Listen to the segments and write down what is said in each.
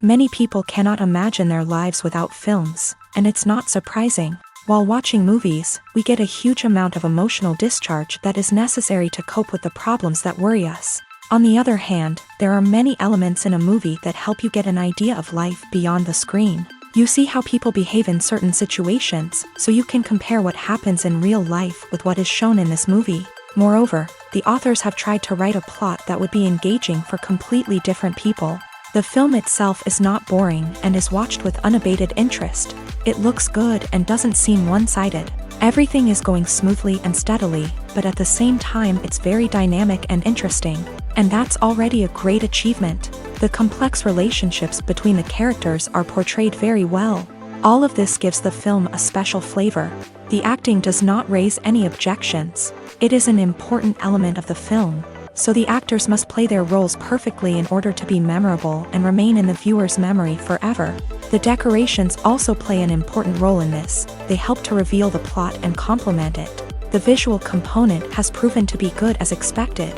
Many people cannot imagine their lives without films, and it's not surprising. While watching movies, we get a huge amount of emotional discharge that is necessary to cope with the problems that worry us. On the other hand, there are many elements in a movie that help you get an idea of life beyond the screen. You see how people behave in certain situations, so you can compare what happens in real life with what is shown in this movie. Moreover, the authors have tried to write a plot that would be engaging for completely different people. The film itself is not boring and is watched with unabated interest. It looks good and doesn't seem one-sided. Everything is going smoothly and steadily, but at the same time it's very dynamic and interesting. And that's already a great achievement. The complex relationships between the characters are portrayed very well. All of this gives the film a special flavor. The acting does not raise any objections. It is an important element of the film, so the actors must play their roles perfectly in order to be memorable and remain in the viewer's memory forever. The decorations also play an important role in this. They help to reveal the plot and complement it. The visual component has proven to be good as expected.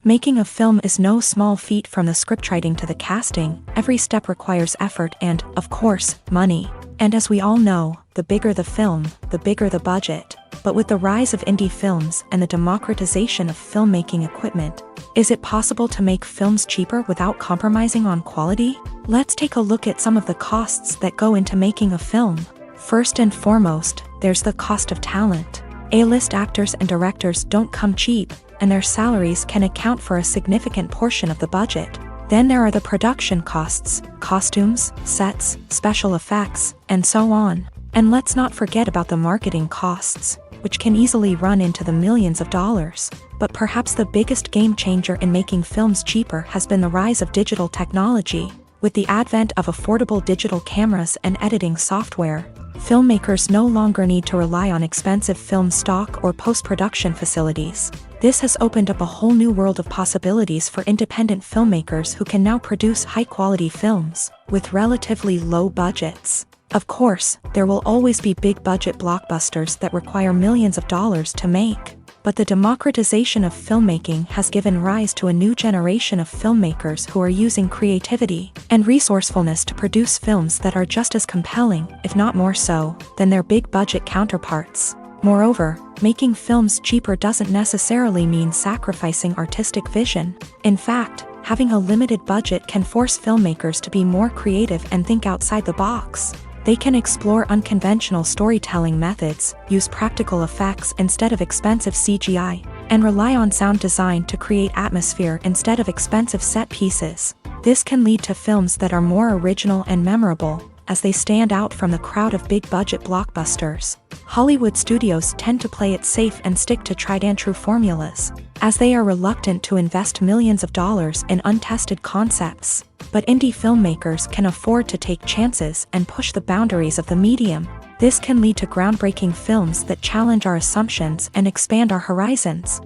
Making a film is no small feat, from the scriptwriting to the casting. Every step requires effort and, of course, money. And as we all know, the bigger the film, the bigger the budget. But with the rise of indie films and the democratization of filmmaking equipment, is it possible to make films cheaper without compromising on quality? Let's take a look at some of the costs that go into making a film. First and foremost, there's the cost of talent. A-list actors and directors don't come cheap, and their salaries can account for a significant portion of the budget. Then there are the production costs, costumes, sets, special effects, and so on. And let's not forget about the marketing costs, which can easily run into the millions of dollars. But perhaps the biggest game changer in making films cheaper has been the rise of digital technology. With the advent of affordable digital cameras and editing software, filmmakers no longer need to rely on expensive film stock or post-production facilities. This has opened up a whole new world of possibilities for independent filmmakers who can now produce high-quality films with relatively low budgets. Of course, there will always be big-budget blockbusters that require millions of dollars to make. But the democratization of filmmaking has given rise to a new generation of filmmakers who are using creativity and resourcefulness to produce films that are just as compelling, if not more so, than their big-budget counterparts. Moreover, making films cheaper doesn't necessarily mean sacrificing artistic vision. In fact, having a limited budget can force filmmakers to be more creative and think outside the box. They can explore unconventional storytelling methods, use practical effects instead of expensive CGI, and rely on sound design to create atmosphere instead of expensive set pieces. This can lead to films that are more original and memorable, as they stand out from the crowd of big-budget blockbusters. Hollywood studios tend to play it safe and stick to tried-and-true formulas, as they are reluctant to invest millions of dollars in untested concepts. But indie filmmakers can afford to take chances and push the boundaries of the medium. This can lead to groundbreaking films that challenge our assumptions and expand our horizons.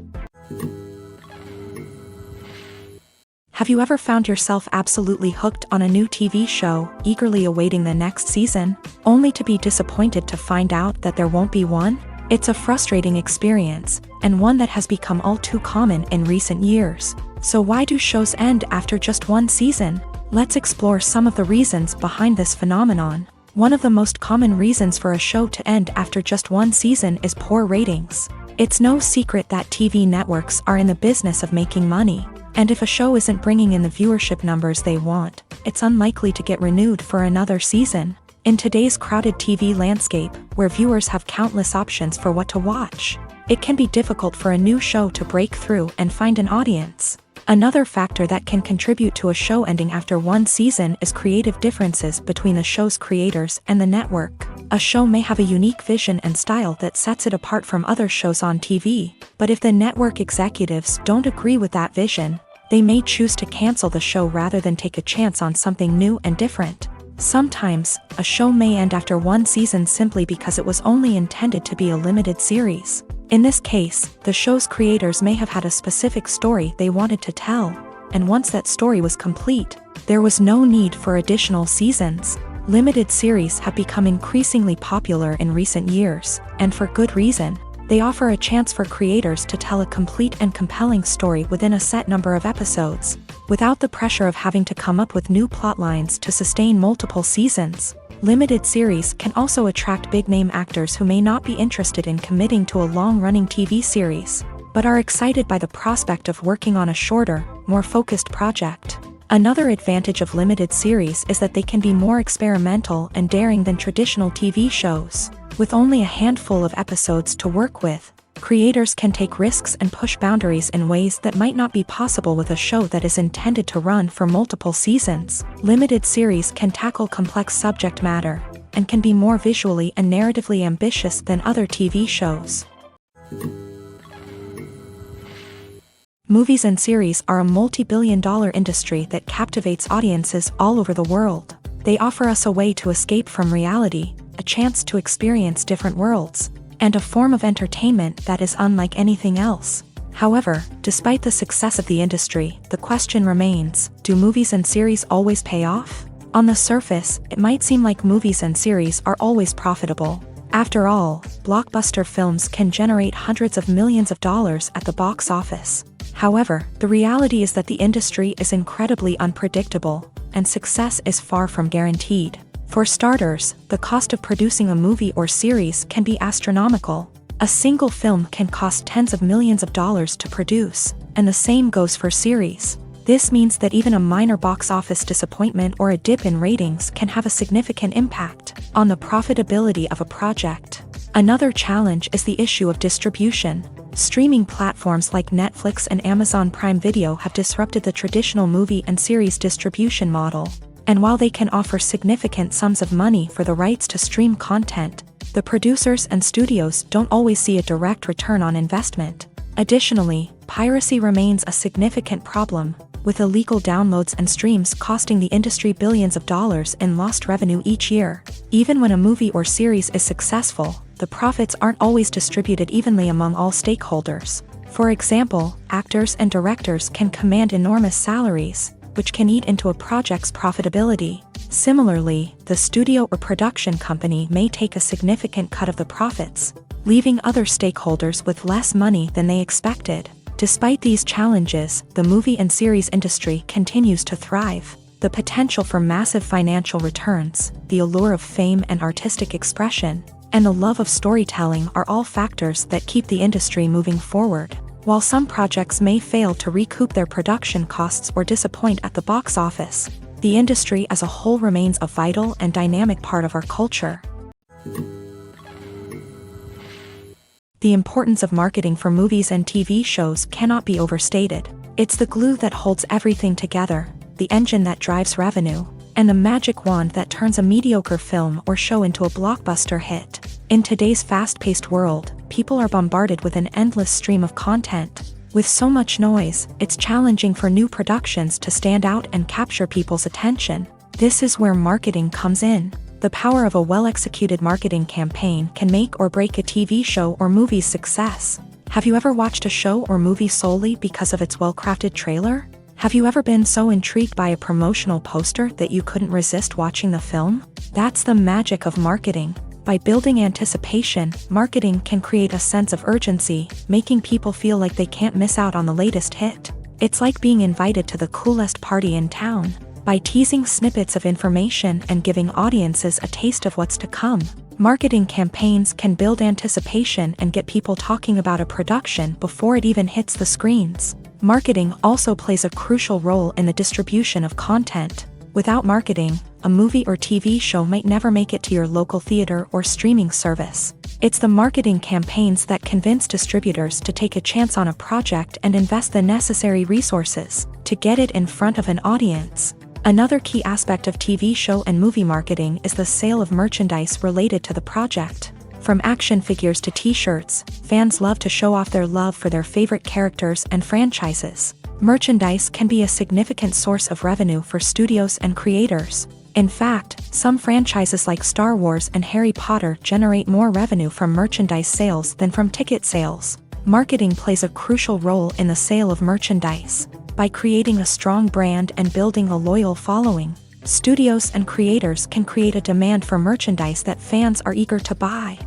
Have you ever found yourself absolutely hooked on a new TV show, eagerly awaiting the next season, only to be disappointed to find out that there won't be one? It's a frustrating experience, and one that has become all too common in recent years. So why do shows end after just one season? Let's explore some of the reasons behind this phenomenon. One of the most common reasons for a show to end after just one season is poor ratings. It's no secret that TV networks are in the business of making money. And if a show isn't bringing in the viewership numbers they want, it's unlikely to get renewed for another season. In today's crowded TV landscape, where viewers have countless options for what to watch, it can be difficult for a new show to break through and find an audience. Another factor that can contribute to a show ending after one season is creative differences between the show's creators and the network. A show may have a unique vision and style that sets it apart from other shows on TV, but if the network executives don't agree with that vision, they may choose to cancel the show rather than take a chance on something new and different. Sometimes, a show may end after one season simply because it was only intended to be a limited series. In this case, the show's creators may have had a specific story they wanted to tell, and once that story was complete, there was no need for additional seasons. Limited series have become increasingly popular in recent years, and for good reason. They offer a chance for creators to tell a complete and compelling story within a set number of episodes, without the pressure of having to come up with new plotlines to sustain multiple seasons. Limited series can also attract big-name actors who may not be interested in committing to a long-running TV series, but are excited by the prospect of working on a shorter, more focused project. Another advantage of limited series is that they can be more experimental and daring than traditional TV shows. With only a handful of episodes to work with, creators can take risks and push boundaries in ways that might not be possible with a show that is intended to run for multiple seasons. Limited series can tackle complex subject matter, and can be more visually and narratively ambitious than other TV shows. Movies and series are a multi-billion-dollar industry that captivates audiences all over the world. They offer us a way to escape from reality, a chance to experience different worlds, and a form of entertainment that is unlike anything else. However, despite the success of the industry, the question remains, do movies and series always pay off? On the surface, it might seem like movies and series are always profitable. After all, blockbuster films can generate hundreds of millions of dollars at the box office. However, the reality is that the industry is incredibly unpredictable, and success is far from guaranteed. For starters, the cost of producing a movie or series can be astronomical. A single film can cost tens of millions of dollars to produce, and the same goes for series. This means that even a minor box office disappointment or a dip in ratings can have a significant impact on the profitability of a project. Another challenge is the issue of distribution. Streaming platforms like Netflix and Amazon Prime Video have disrupted the traditional movie and series distribution model. And while they can offer significant sums of money for the rights to stream content, the producers and studios don't always see a direct return on investment. Additionally, piracy remains a significant problem, with illegal downloads and streams costing the industry billions of dollars in lost revenue each year. Even when a movie or series is successful, the profits aren't always distributed evenly among all stakeholders. For example, actors and directors can command enormous salaries, which can eat into a project's profitability. Similarly, the studio or production company may take a significant cut of the profits, leaving other stakeholders with less money than they expected. Despite these challenges, the movie and series industry continues to thrive. The potential for massive financial returns, the allure of fame and artistic expression, and the love of storytelling are all factors that keep the industry moving forward. While some projects may fail to recoup their production costs or disappoint at the box office, the industry as a whole remains a vital and dynamic part of our culture. The importance of marketing for movies and TV shows cannot be overstated. It's the glue that holds everything together, the engine that drives revenue, and the magic wand that turns a mediocre film or show into a blockbuster hit. In today's fast-paced world, people are bombarded with an endless stream of content. With so much noise, it's challenging for new productions to stand out and capture people's attention. This is where marketing comes in. The power of a well-executed marketing campaign can make or break a TV show or movie's success. Have you ever watched a show or movie solely because of its well-crafted trailer? Have you ever been so intrigued by a promotional poster that you couldn't resist watching the film? That's the magic of marketing. By building anticipation, marketing can create a sense of urgency, making people feel like they can't miss out on the latest hit. It's like being invited to the coolest party in town. By teasing snippets of information and giving audiences a taste of what's to come, marketing campaigns can build anticipation and get people talking about a production before it even hits the screens. Marketing also plays a crucial role in the distribution of content. Without marketing, a movie or TV show might never make it to your local theater or streaming service. It's the marketing campaigns that convince distributors to take a chance on a project and invest the necessary resources to get it in front of an audience. Another key aspect of TV show and movie marketing is the sale of merchandise related to the project. From action figures to t-shirts, fans love to show off their love for their favorite characters and franchises. Merchandise can be a significant source of revenue for studios and creators. In fact, some franchises like Star Wars and Harry Potter generate more revenue from merchandise sales than from ticket sales. Marketing plays a crucial role in the sale of merchandise. By creating a strong brand and building a loyal following, studios and creators can create a demand for merchandise that fans are eager to buy.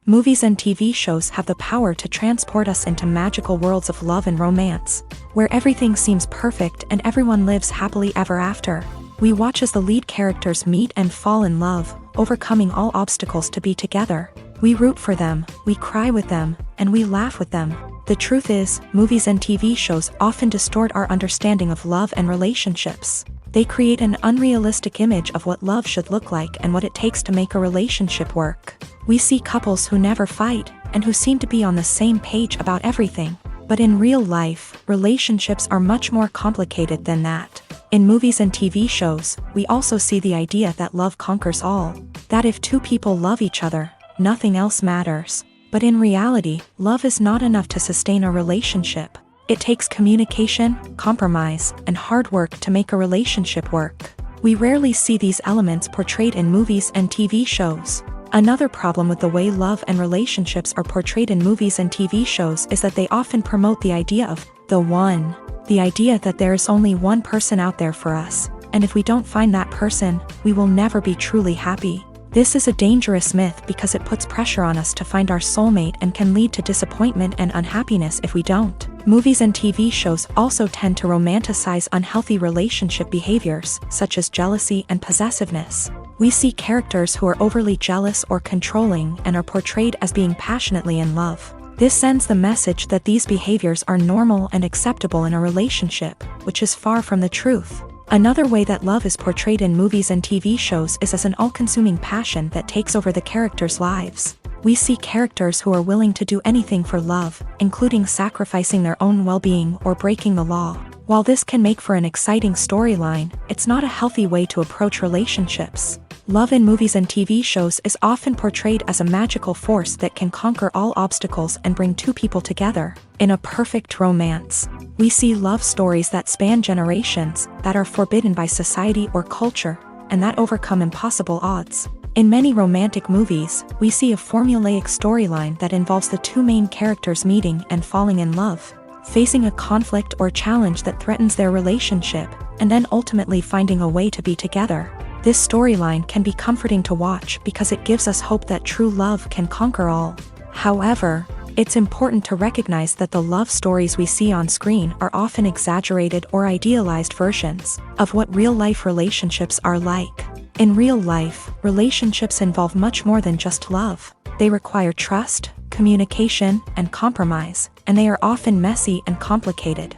Movies and TV shows have the power to transport us into magical worlds of love and romance, where everything seems perfect and everyone lives happily ever after. We watch as the lead characters meet and fall in love, overcoming all obstacles to be together. We root for them, we cry with them, and we laugh with them. The truth is, movies and TV shows often distort our understanding of love and relationships. They create an unrealistic image of what love should look like and what it takes to make a relationship work. We see couples who never fight, and who seem to be on the same page about everything. But in real life, relationships are much more complicated than that. In movies and TV shows, we also see the idea that love conquers all. That if two people love each other, nothing else matters. But in reality, love is not enough to sustain a relationship. It takes communication, compromise, and hard work to make a relationship work. We rarely see these elements portrayed in movies and TV shows. Another problem with the way love and relationships are portrayed in movies and TV shows is that they often promote the idea of the one. The idea that there is only one person out there for us, and if we don't find that person, we will never be truly happy. This is a dangerous myth because it puts pressure on us to find our soulmate and can lead to disappointment and unhappiness if we don't. Movies and TV shows also tend to romanticize unhealthy relationship behaviors, such as jealousy and possessiveness. We see characters who are overly jealous or controlling and are portrayed as being passionately in love. This sends the message that these behaviors are normal and acceptable in a relationship, which is far from the truth. Another way that love is portrayed in movies and TV shows is as an all-consuming passion that takes over the characters' lives. We see characters who are willing to do anything for love, including sacrificing their own well-being or breaking the law. While this can make for an exciting storyline, it's not a healthy way to approach relationships. Love in movies and TV shows is often portrayed as a magical force that can conquer all obstacles and bring two people together in a perfect romance. We see love stories that span generations, that are forbidden by society or culture, and that overcome impossible odds. In many romantic movies, we see a formulaic storyline that involves the two main characters meeting and falling in love, facing a conflict or challenge that threatens their relationship, and then ultimately finding a way to be together. This storyline can be comforting to watch because it gives us hope that true love can conquer all. However, it's important to recognize that the love stories we see on screen are often exaggerated or idealized versions of what real-life relationships are like. In real life, relationships involve much more than just love. They require trust, communication, and compromise, and they are often messy and complicated.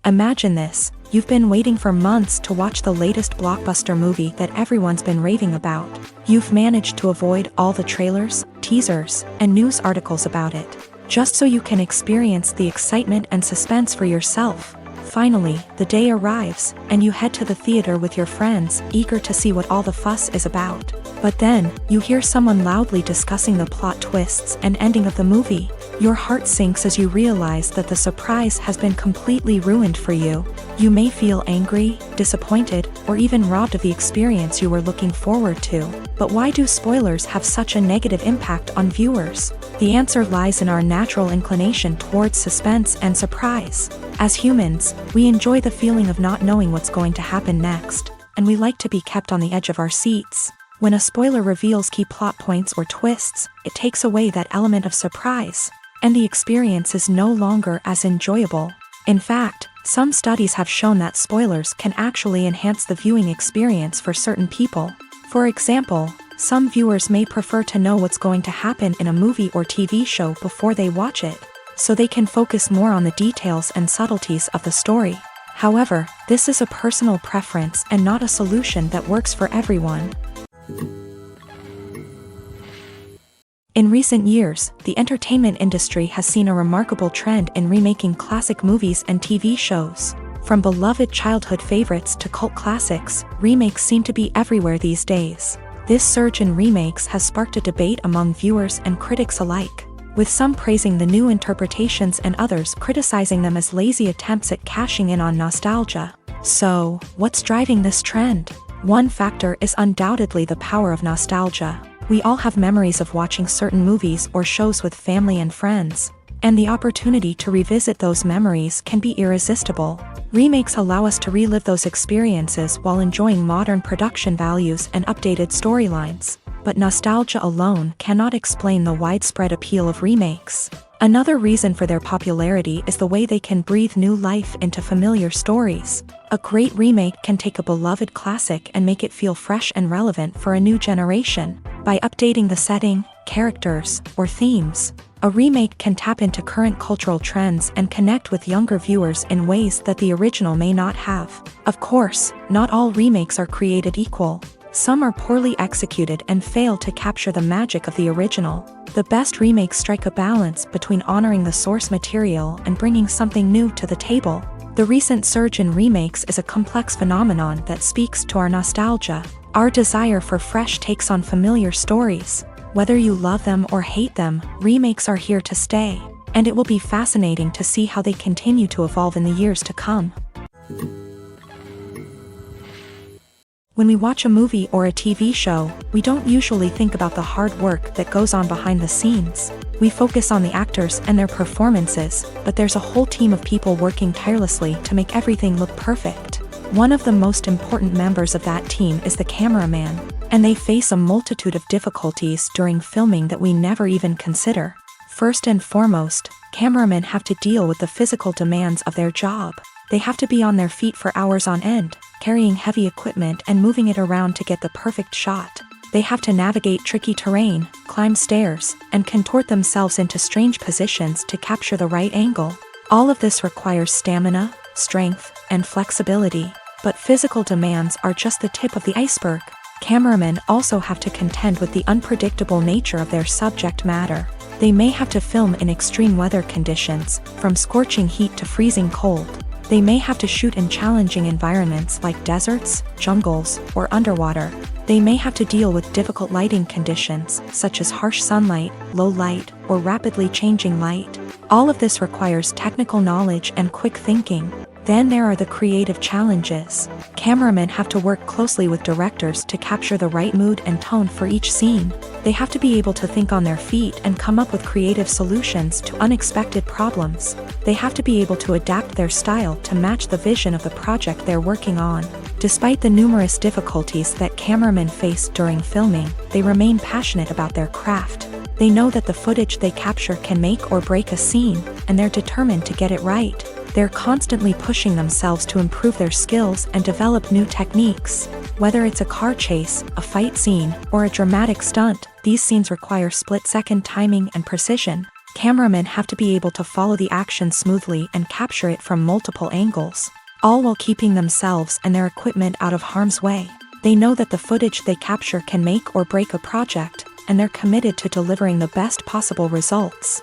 Imagine this. You've been waiting for months to watch the latest blockbuster movie that everyone's been raving about. You've managed to avoid all the trailers, teasers, and news articles about it, just so you can experience the excitement and suspense for yourself. Finally, the day arrives, and you head to the theater with your friends, eager to see what all the fuss is about. But then, you hear someone loudly discussing the plot twists and ending of the movie. Your heart sinks as you realize that the surprise has been completely ruined for you. You may feel angry, disappointed, or even robbed of the experience you were looking forward to. But why do spoilers have such a negative impact on viewers? The answer lies in our natural inclination towards suspense and surprise. As humans, we enjoy the feeling of not knowing what's going to happen next, and we like to be kept on the edge of our seats. When a spoiler reveals key plot points or twists, it takes away that element of surprise, and the experience is no longer as enjoyable. In fact, some studies have shown that spoilers can actually enhance the viewing experience for certain people. For example, some viewers may prefer to know what's going to happen in a movie or TV show before they watch it, so they can focus more on the details and subtleties of the story. However, this is a personal preference and not a solution that works for everyone. In recent years, the entertainment industry has seen a remarkable trend in remaking classic movies and TV shows. From beloved childhood favorites to cult classics, remakes seem to be everywhere these days. This surge in remakes has sparked a debate among viewers and critics alike, with some praising the new interpretations and others criticizing them as lazy attempts at cashing in on nostalgia. So, what's driving this trend? One factor is undoubtedly the power of nostalgia. We all have memories of watching certain movies or shows with family and friends, and the opportunity to revisit those memories can be irresistible. Remakes allow us to relive those experiences while enjoying modern production values and updated storylines. but nostalgia alone cannot explain the widespread appeal of remakes. Another reason for their popularity is the way they can breathe new life into familiar stories. A great remake can take a beloved classic and make it feel fresh and relevant for a new generation. By updating the setting, characters, or themes, a remake can tap into current cultural trends and connect with younger viewers in ways that the original may not have. Of course, not all remakes are created equal. Some are poorly executed and fail to capture the magic of the original. The best remakes strike a balance between honoring the source material and bringing something new to the table. The recent surge in remakes is a complex phenomenon that speaks to our nostalgia, our desire for fresh takes on familiar stories. Whether you love them or hate them, remakes are here to stay, and it will be fascinating to see how they continue to evolve in the years to come. When we watch a movie or a TV show, we don't usually think about the hard work that goes on behind the scenes. We focus on the actors and their performances, but there's a whole team of people working tirelessly to make everything look perfect. One of the most important members of that team is the cameraman, and they face a multitude of difficulties during filming that we never even consider. First and foremost, cameramen have to deal with the physical demands of their job. They have to be on their feet for hours on end, carrying heavy equipment and moving it around to get the perfect shot. They have to navigate tricky terrain, climb stairs, and contort themselves into strange positions to capture the right angle. All of this requires stamina, strength, and flexibility. But physical demands are just the tip of the iceberg. Cameramen also have to contend with the unpredictable nature of their subject matter. They may have to film in extreme weather conditions, from scorching heat to freezing cold. They may have to shoot in challenging environments like deserts, jungles, or underwater. They may have to deal with difficult lighting conditions, such as harsh sunlight, low light, or rapidly changing light. All of this requires technical knowledge and quick thinking. Then there are the creative challenges. Cameramen have to work closely with directors to capture the right mood and tone for each scene. They have to be able to think on their feet and come up with creative solutions to unexpected problems. They have to be able to adapt their style to match the vision of the project they're working on. Despite the numerous difficulties that cameramen face during filming, they remain passionate about their craft. They know that the footage they capture can make or break a scene, and they're determined to get it right. They're constantly pushing themselves to improve their skills and develop new techniques. Whether it's a car chase, a fight scene, or a dramatic stunt, these scenes require split-second timing and precision. Cameramen have to be able to follow the action smoothly and capture it from multiple angles, all while keeping themselves and their equipment out of harm's way. They know that the footage they capture can make or break a project, and they're committed to delivering the best possible results.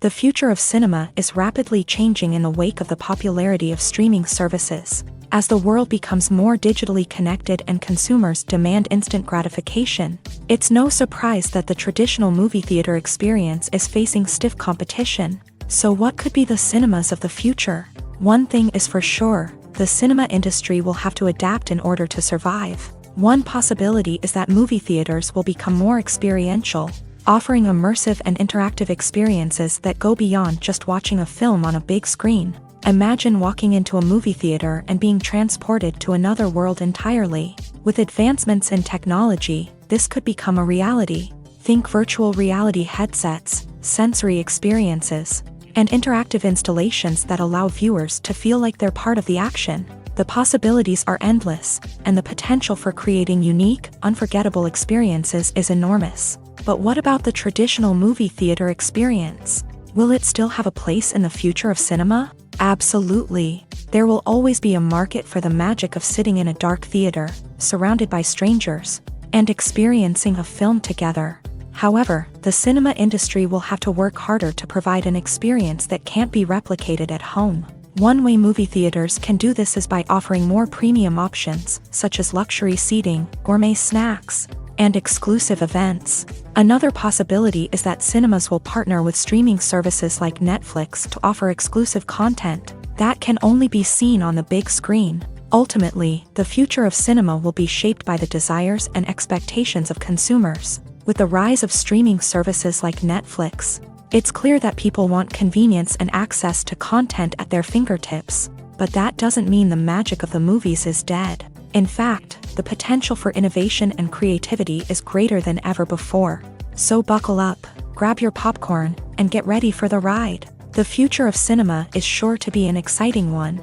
The future of cinema is rapidly changing in the wake of the popularity of streaming services. As the world becomes more digitally connected and consumers demand instant gratification, it's no surprise that the traditional movie theater experience is facing stiff competition. So what could be the cinemas of the future? One thing is for sure, the cinema industry will have to adapt in order to survive. One possibility is that movie theaters will become more experiential, offering immersive and interactive experiences that go beyond just watching a film on a big screen. Imagine walking into a movie theater and being transported to another world entirely. With advancements in technology, this could become a reality. Think virtual reality headsets, sensory experiences, and interactive installations that allow viewers to feel like they're part of the action. The possibilities are endless, and the potential for creating unique, unforgettable experiences is enormous. But what about the traditional movie theater experience? Will it still have a place in the future of cinema? Absolutely. There will always be a market for the magic of sitting in a dark theater, surrounded by strangers, and experiencing a film together. However, the cinema industry will have to work harder to provide an experience that can't be replicated at home. One way movie theaters can do this is by offering more premium options, such as luxury seating, gourmet snacks, and exclusive events. Another possibility is that cinemas will partner with streaming services like Netflix to offer exclusive content that can only be seen on the big screen. Ultimately, the future of cinema will be shaped by the desires and expectations of consumers. With the rise of streaming services like Netflix, it's clear that people want convenience and access to content at their fingertips. But that doesn't mean the magic of the movies is dead. In fact, the potential for innovation and creativity is greater than ever before. So buckle up, grab your popcorn, and get ready for the ride. The future of cinema is sure to be an exciting one.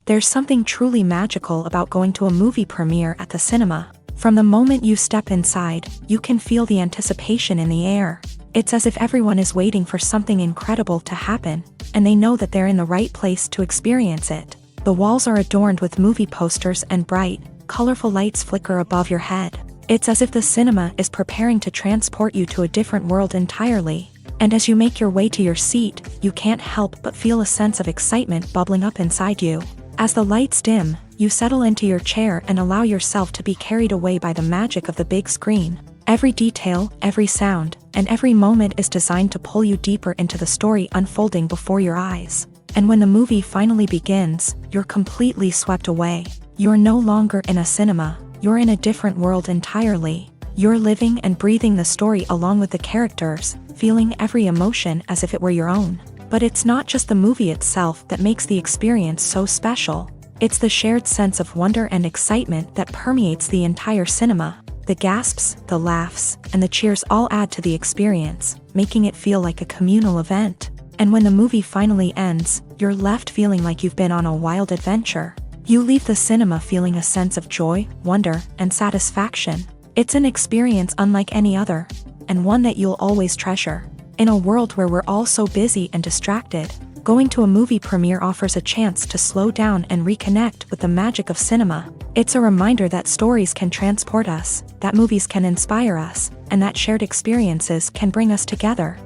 There's something truly magical about going to a movie premiere at the cinema. From the moment you step inside, you can feel the anticipation in the air. It's as if everyone is waiting for something incredible to happen, and they know that they're in the right place to experience it. The walls are adorned with movie posters and bright, colorful lights flicker above your head. It's as if the cinema is preparing to transport you to a different world entirely. And as you make your way to your seat, you can't help but feel a sense of excitement bubbling up inside you. As the lights dim, you settle into your chair and allow yourself to be carried away by the magic of the big screen. Every detail, every sound, and every moment is designed to pull you deeper into the story unfolding before your eyes. And when the movie finally begins, you're completely swept away. You're no longer in a cinema, you're in a different world entirely. You're living and breathing the story along with the characters, feeling every emotion as if it were your own. But it's not just the movie itself that makes the experience so special. It's the shared sense of wonder and excitement that permeates the entire cinema. The gasps, the laughs, and the cheers all add to the experience, making it feel like a communal event. And when the movie finally ends, you're left feeling like you've been on a wild adventure. You leave the cinema feeling a sense of joy, wonder, and satisfaction. It's an experience unlike any other, and one that you'll always treasure. In a world where we're all so busy and distracted, going to a movie premiere offers a chance to slow down and reconnect with the magic of cinema. It's a reminder that stories can transport us, that movies can inspire us, and that shared experiences can bring us together.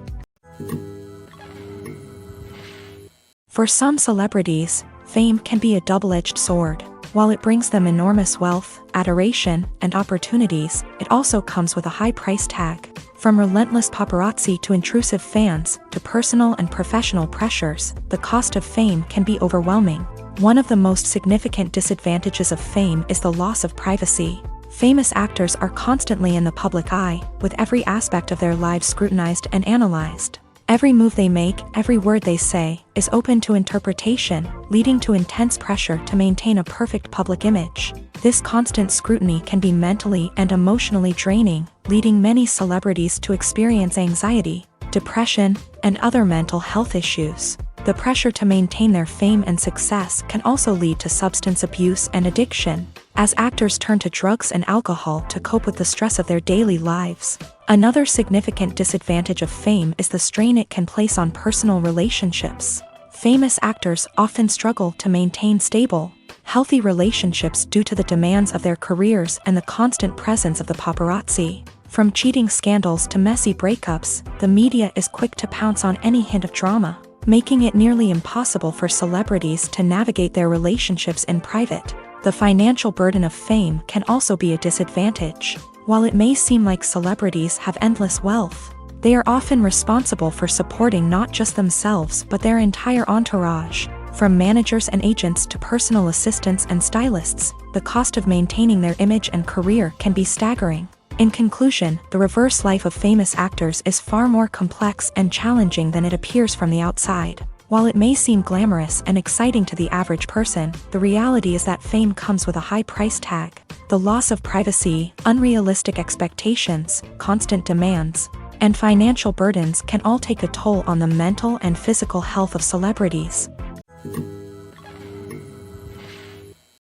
For some celebrities, fame can be a double-edged sword. While it brings them enormous wealth, adoration, and opportunities, it also comes with a high price tag. From relentless paparazzi to intrusive fans, to personal and professional pressures, the cost of fame can be overwhelming. One of the most significant disadvantages of fame is the loss of privacy. Famous actors are constantly in the public eye, with every aspect of their lives scrutinized and analyzed. Every move they make, every word they say, is open to interpretation, leading to intense pressure to maintain a perfect public image. This constant scrutiny can be mentally and emotionally draining, leading many celebrities to experience anxiety, depression, and other mental health issues. The pressure to maintain their fame and success can also lead to substance abuse and addiction, as actors turn to drugs and alcohol to cope with the stress of their daily lives. Another significant disadvantage of fame is the strain it can place on personal relationships. Famous actors often struggle to maintain stable, healthy relationships due to the demands of their careers and the constant presence of the paparazzi. From cheating scandals to messy breakups, the media is quick to pounce on any hint of drama, making it nearly impossible for celebrities to navigate their relationships in private. The financial burden of fame can also be a disadvantage. While it may seem like celebrities have endless wealth, they are often responsible for supporting not just themselves but their entire entourage. From managers and agents to personal assistants and stylists, the cost of maintaining their image and career can be staggering. In conclusion, the reverse life of famous actors is far more complex and challenging than it appears from the outside. While it may seem glamorous and exciting to the average person, the reality is that fame comes with a high price tag. The loss of privacy, unrealistic expectations, constant demands, and financial burdens can all take a toll on the mental and physical health of celebrities.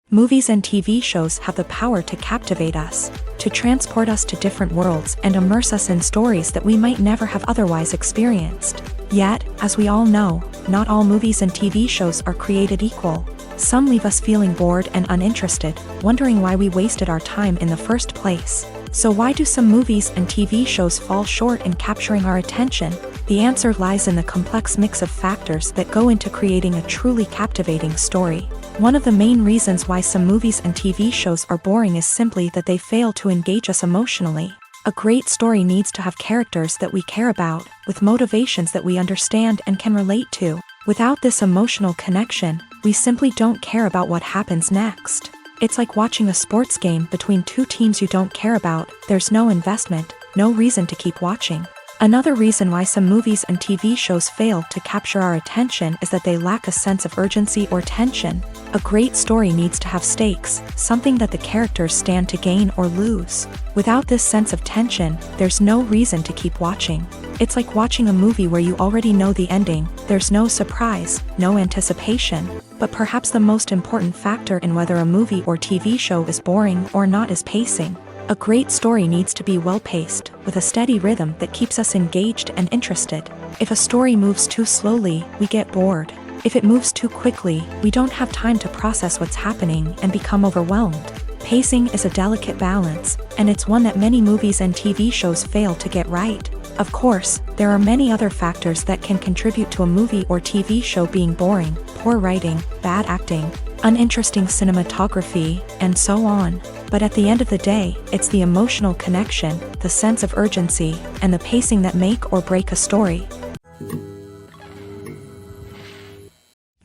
Movies and TV shows have the power to captivate us, to transport us to different worlds and immerse us in stories that we might never have otherwise experienced. Yet, as we all know, not all movies and TV shows are created equal. Some leave us feeling bored and uninterested, wondering why we wasted our time in the first place. So why do some movies and TV shows fall short in capturing our attention? The answer lies in the complex mix of factors that go into creating a truly captivating story. One of the main reasons why some movies and TV shows are boring is simply that they fail to engage us emotionally. A great story needs to have characters that we care about, with motivations that we understand and can relate to. Without this emotional connection, we simply don't care about what happens next. It's like watching a sports game between two teams you don't care about. There's no investment, no reason to keep watching. Another reason why some movies and TV shows fail to capture our attention is that they lack a sense of urgency or tension. A great story needs to have stakes, something that the characters stand to gain or lose. Without this sense of tension, there's no reason to keep watching. It's like watching a movie where you already know the ending, there's no surprise, no anticipation. But perhaps the most important factor in whether a movie or TV show is boring or not is pacing. A great story needs to be well-paced, with a steady rhythm that keeps us engaged and interested. If a story moves too slowly, we get bored. If it moves too quickly, we don't have time to process what's happening and become overwhelmed. Pacing is a delicate balance, and it's one that many movies and TV shows fail to get right. Of course, there are many other factors that can contribute to a movie or TV show being boring: poor writing, bad acting, uninteresting cinematography, and so on. But at the end of the day, it's the emotional connection, the sense of urgency, and the pacing that make or break a story.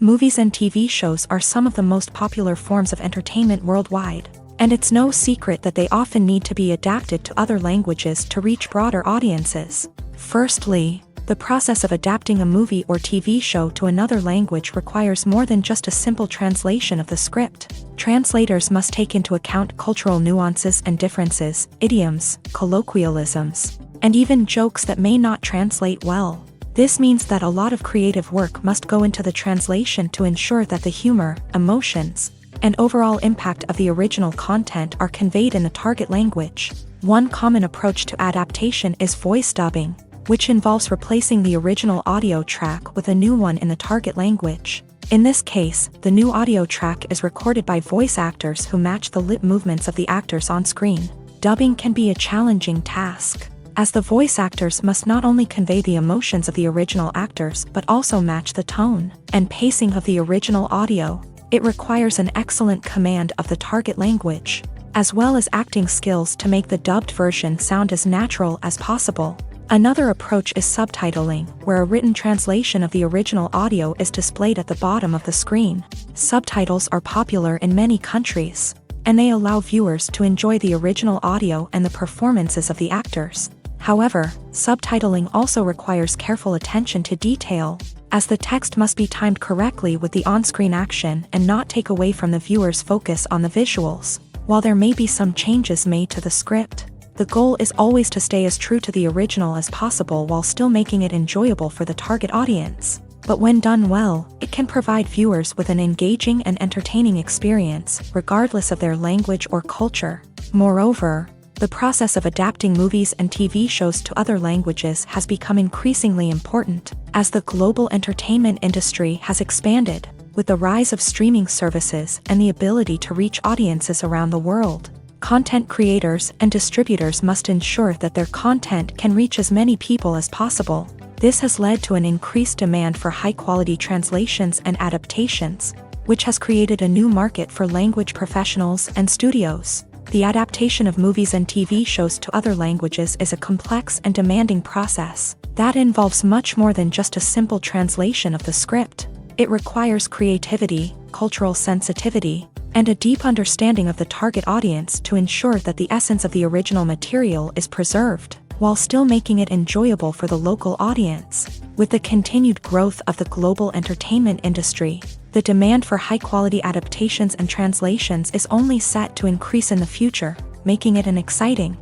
Movies and TV shows are some of the most popular forms of entertainment worldwide, and it's no secret that they often need to be adapted to other languages to reach broader audiences. Firstly, the process of adapting a movie or TV show to another language requires more than just a simple translation of the script. Translators must take into account cultural nuances and differences, idioms, colloquialisms, and even jokes that may not translate well. This means that a lot of creative work must go into the translation to ensure that the humor, emotions, and overall impact of the original content are conveyed in the target language. One common approach to adaptation is voice dubbing, which involves replacing the original audio track with a new one in the target language. In this case, the new audio track is recorded by voice actors who match the lip movements of the actors on screen. Dubbing can be a challenging task, as the voice actors must not only convey the emotions of the original actors but also match the tone and pacing of the original audio. It requires an excellent command of the target language, as well as acting skills to make the dubbed version sound as natural as possible. Another approach is subtitling, where a written translation of the original audio is displayed at the bottom of the screen. Subtitles are popular in many countries, and they allow viewers to enjoy the original audio and the performances of the actors. However, subtitling also requires careful attention to detail, as the text must be timed correctly with the on-screen action and not take away from the viewer's focus on the visuals. While there may be some changes made to the script, the goal is always to stay as true to the original as possible while still making it enjoyable for the target audience. But when done well, it can provide viewers with an engaging and entertaining experience, regardless of their language or culture. Moreover, the process of adapting movies and TV shows to other languages has become increasingly important, as the global entertainment industry has expanded, with the rise of streaming services and the ability to reach audiences around the world. Content creators and distributors must ensure that their content can reach as many people as possible. This has led to an increased demand for high-quality translations and adaptations, which has created a new market for language professionals and studios. The adaptation of movies and TV shows to other languages is a complex and demanding process that involves much more than just a simple translation of the script. It requires creativity, cultural sensitivity, and a deep understanding of the target audience to ensure that the essence of the original material is preserved, while still making it enjoyable for the local audience. With the continued growth of the global entertainment industry, the demand for high-quality adaptations and translations is only set to increase in the future, making it an exciting.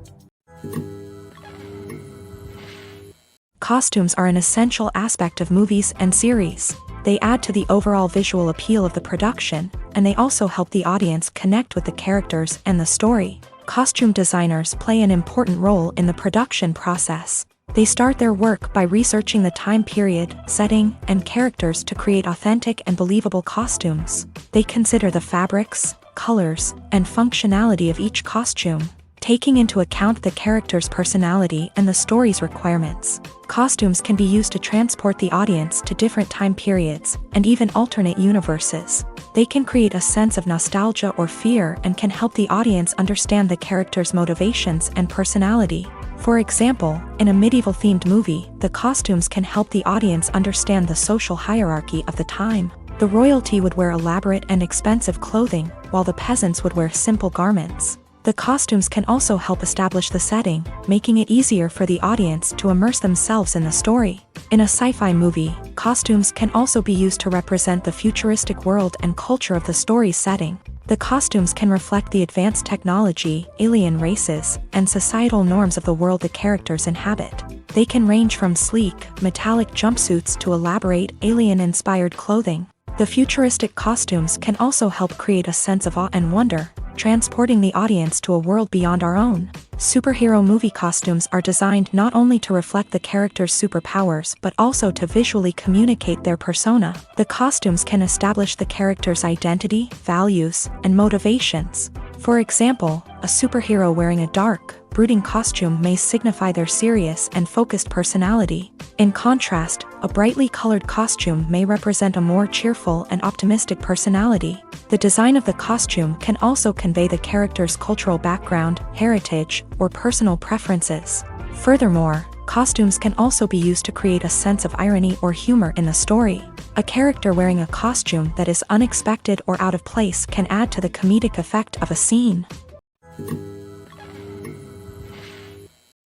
Costumes are an essential aspect of movies and series. They add to the overall visual appeal of the production, and they also help the audience connect with the characters and the story. Costume designers play an important role in the production process. They start their work by researching the time period, setting, and characters to create authentic and believable costumes. They consider the fabrics, colors, and functionality of each costume, taking into account the character's personality and the story's requirements. Costumes can be used to transport the audience to different time periods and even alternate universes. They can create a sense of nostalgia or fear and can help the audience understand the character's motivations and personality. For example, in a medieval-themed movie, the costumes can help the audience understand the social hierarchy of the time. The royalty would wear elaborate and expensive clothing, while the peasants would wear simple garments. The costumes can also help establish the setting, making it easier for the audience to immerse themselves in the story. In a sci-fi movie, costumes can also be used to represent the futuristic world and culture of the story's setting. The costumes can reflect the advanced technology, alien races, and societal norms of the world the characters inhabit. They can range from sleek, metallic jumpsuits to elaborate, alien-inspired clothing. The futuristic costumes can also help create a sense of awe and wonder, transporting the audience to a world beyond our own. Superhero movie costumes are designed not only to reflect the character's superpowers but also to visually communicate their persona. The costumes can establish the character's identity, values, and motivations. For example, a superhero wearing a dark, brooding costume may signify their serious and focused personality. In contrast, a brightly colored costume may represent a more cheerful and optimistic personality. The design of the costume can also convey the character's cultural background, heritage, or personal preferences. Furthermore, costumes can also be used to create a sense of irony or humor in the story. A character wearing a costume that is unexpected or out of place can add to the comedic effect of a scene.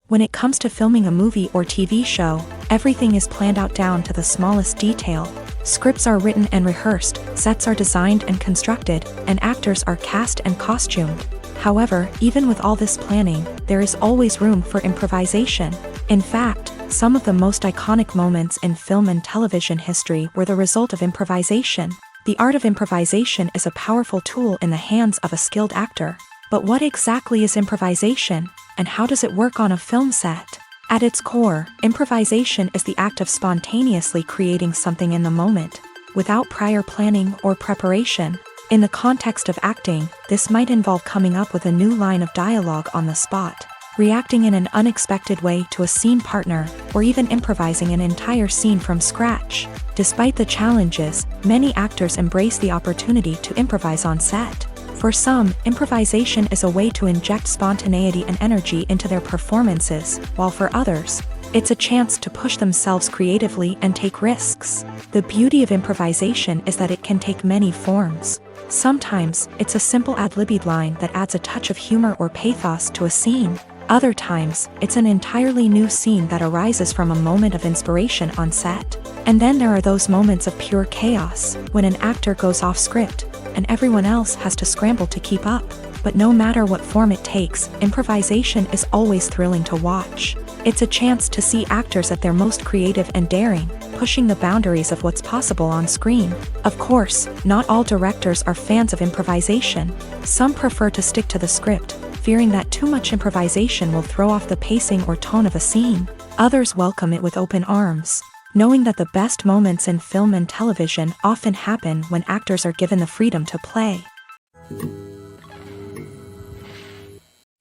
When it comes to filming a movie or TV show, everything is planned out down to the smallest detail. Scripts are written and rehearsed, sets are designed and constructed, and actors are cast and costumed. However, even with all this planning, there is always room for improvisation. In fact, some of the most iconic moments in film and television history were the result of improvisation. The art of improvisation is a powerful tool in the hands of a skilled actor. But what exactly is improvisation, and how does it work on a film set? At its core, improvisation is the act of spontaneously creating something in the moment, without prior planning or preparation. In the context of acting, this might involve coming up with a new line of dialogue on the spot, reacting in an unexpected way to a scene partner, or even improvising an entire scene from scratch. Despite the challenges, many actors embrace the opportunity to improvise on set. For some, improvisation is a way to inject spontaneity and energy into their performances, while for others, it's a chance to push themselves creatively and take risks. The beauty of improvisation is that it can take many forms. Sometimes, it's a simple ad-libbed line that adds a touch of humor or pathos to a scene. Other times, it's an entirely new scene that arises from a moment of inspiration on set. And then there are those moments of pure chaos, when an actor goes off script, and everyone else has to scramble to keep up. But no matter what form it takes, improvisation is always thrilling to watch. It's a chance to see actors at their most creative and daring, pushing the boundaries of what's possible on screen. Of course, not all directors are fans of improvisation. Some prefer to stick to the script, fearing that too much improvisation will throw off the pacing or tone of a scene. Others welcome it with open arms, knowing that the best moments in film and television often happen when actors are given the freedom to play.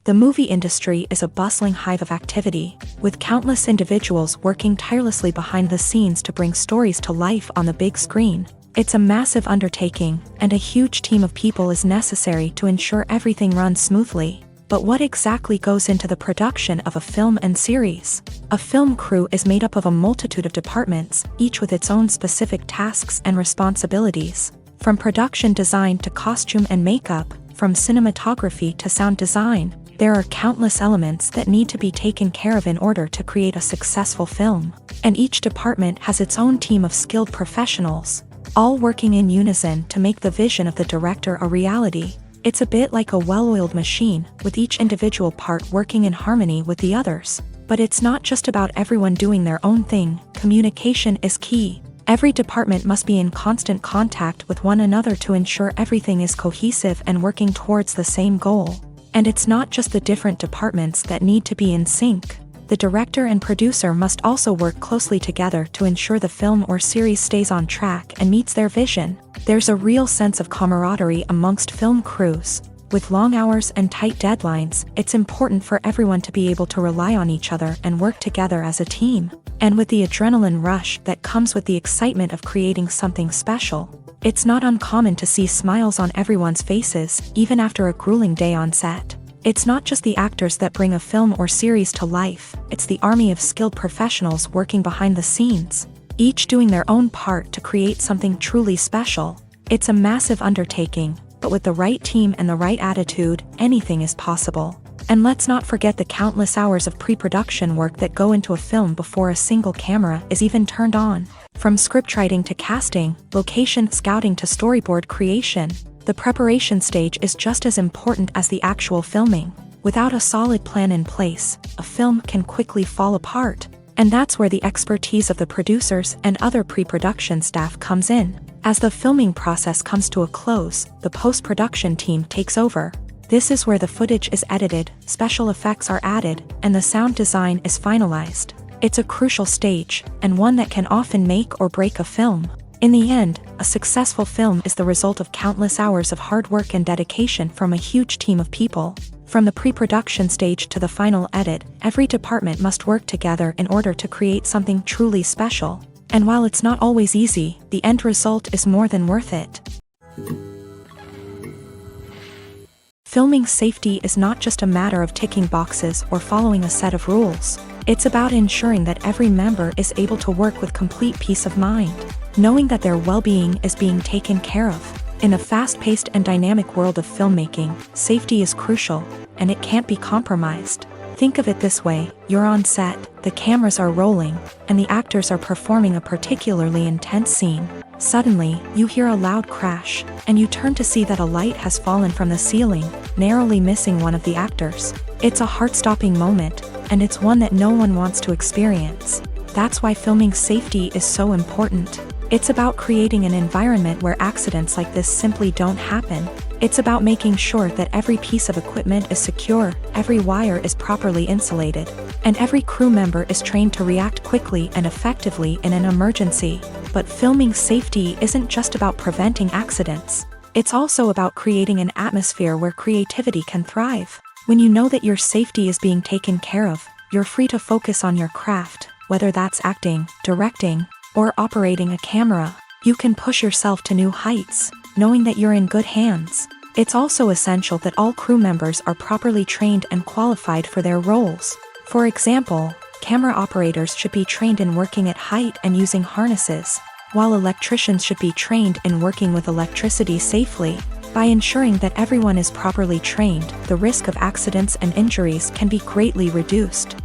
The movie industry is a bustling hive of activity, with countless individuals working tirelessly behind the scenes to bring stories to life on the big screen. It's a massive undertaking, and a huge team of people is necessary to ensure everything runs smoothly. But what exactly goes into the production of a film and series? A film crew is made up of a multitude of departments, each with its own specific tasks and responsibilities. From production design to costume and makeup, from cinematography to sound design, there are countless elements that need to be taken care of in order to create a successful film. And each department has its own team of skilled professionals, all working in unison to make the vision of the director a reality. It's a bit like a well-oiled machine, with each individual part working in harmony with the others. But it's not just about everyone doing their own thing. Communication is key. Every department must be in constant contact with one another to ensure everything is cohesive and working towards the same goal. And it's not just the different departments that need to be in sync. The director and producer must also work closely together to ensure the film or series stays on track and meets their vision. There's a real sense of camaraderie amongst film crews. With long hours and tight deadlines, it's important for everyone to be able to rely on each other and work together as a team. And with the adrenaline rush that comes with the excitement of creating something special, it's not uncommon to see smiles on everyone's faces, even after a grueling day on set. It's not just the actors that bring a film or series to life, it's the army of skilled professionals working behind the scenes, each doing their own part to create something truly special. It's a massive undertaking, but with the right team and the right attitude, anything is possible. And let's not forget the countless hours of pre-production work that go into a film before a single camera is even turned on. From scriptwriting to casting, location scouting to storyboard creation, the preparation stage is just as important as the actual filming. Without a solid plan in place, a film can quickly fall apart. And that's where the expertise of the producers and other pre-production staff comes in. As the filming process comes to a close, the post-production team takes over. This is where the footage is edited, special effects are added, and the sound design is finalized. It's a crucial stage, and one that can often make or break a film. In the end, a successful film is the result of countless hours of hard work and dedication from a huge team of people. From the pre-production stage to the final edit, every department must work together in order to create something truly special. And while it's not always easy, the end result is more than worth it. Filming safety is not just a matter of ticking boxes or following a set of rules. It's about ensuring that every member is able to work with complete peace of mind, knowing that their well-being is being taken care of. In a fast-paced and dynamic world of filmmaking, safety is crucial, and it can't be compromised. Think of it this way: you're on set, the cameras are rolling, and the actors are performing a particularly intense scene. Suddenly, you hear a loud crash, and you turn to see that a light has fallen from the ceiling, narrowly missing one of the actors. It's a heart-stopping moment, and it's one that no one wants to experience. That's why filming safety is so important. It's about creating an environment where accidents like this simply don't happen. It's about making sure that every piece of equipment is secure, every wire is properly insulated, and every crew member is trained to react quickly and effectively in an emergency. But filming safety isn't just about preventing accidents. It's also about creating an atmosphere where creativity can thrive. When you know that your safety is being taken care of, you're free to focus on your craft, whether that's acting, directing, or operating a camera. You can push yourself to new heights, knowing that you're in good hands. It's also essential that all crew members are properly trained and qualified for their roles. For example, camera operators should be trained in working at height and using harnesses, while electricians should be trained in working with electricity safely. By ensuring that everyone is properly trained, the risk of accidents and injuries can be greatly reduced.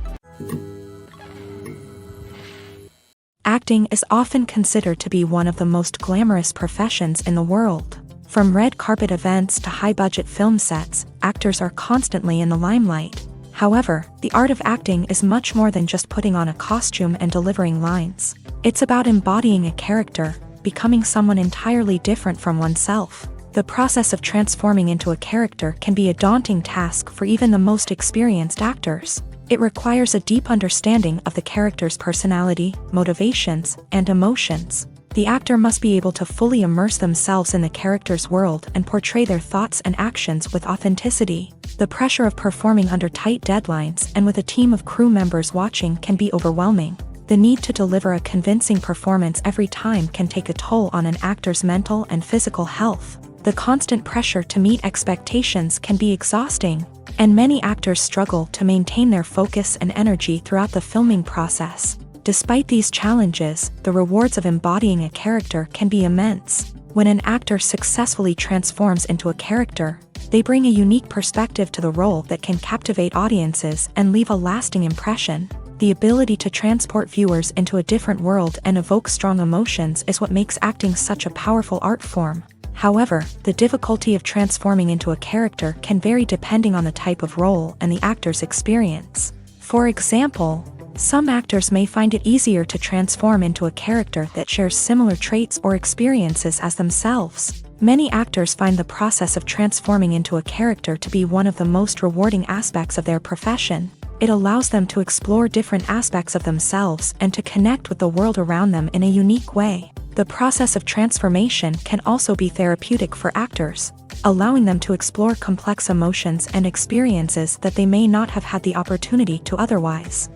Acting is often considered to be one of the most glamorous professions in the world. From red carpet events to high-budget film sets, actors are constantly in the limelight. However, the art of acting is much more than just putting on a costume and delivering lines. It's about embodying a character, becoming someone entirely different from oneself. The process of transforming into a character can be a daunting task for even the most experienced actors. It requires a deep understanding of the character's personality, motivations, and emotions. The actor must be able to fully immerse themselves in the character's world and portray their thoughts and actions with authenticity. The pressure of performing under tight deadlines and with a team of crew members watching can be overwhelming. The need to deliver a convincing performance every time can take a toll on an actor's mental and physical health. The constant pressure to meet expectations can be exhausting, and many actors struggle to maintain their focus and energy throughout the filming process. Despite these challenges, the rewards of embodying a character can be immense. When an actor successfully transforms into a character, they bring a unique perspective to the role that can captivate audiences and leave a lasting impression. The ability to transport viewers into a different world and evoke strong emotions is what makes acting such a powerful art form. However, the difficulty of transforming into a character can vary depending on the type of role and the actor's experience. For example, some actors may find it easier to transform into a character that shares similar traits or experiences as themselves. Many actors find the process of transforming into a character to be one of the most rewarding aspects of their profession. It allows them to explore different aspects of themselves and to connect with the world around them in a unique way. The process of transformation can also be therapeutic for actors, allowing them to explore complex emotions and experiences that they may not have had the opportunity to otherwise.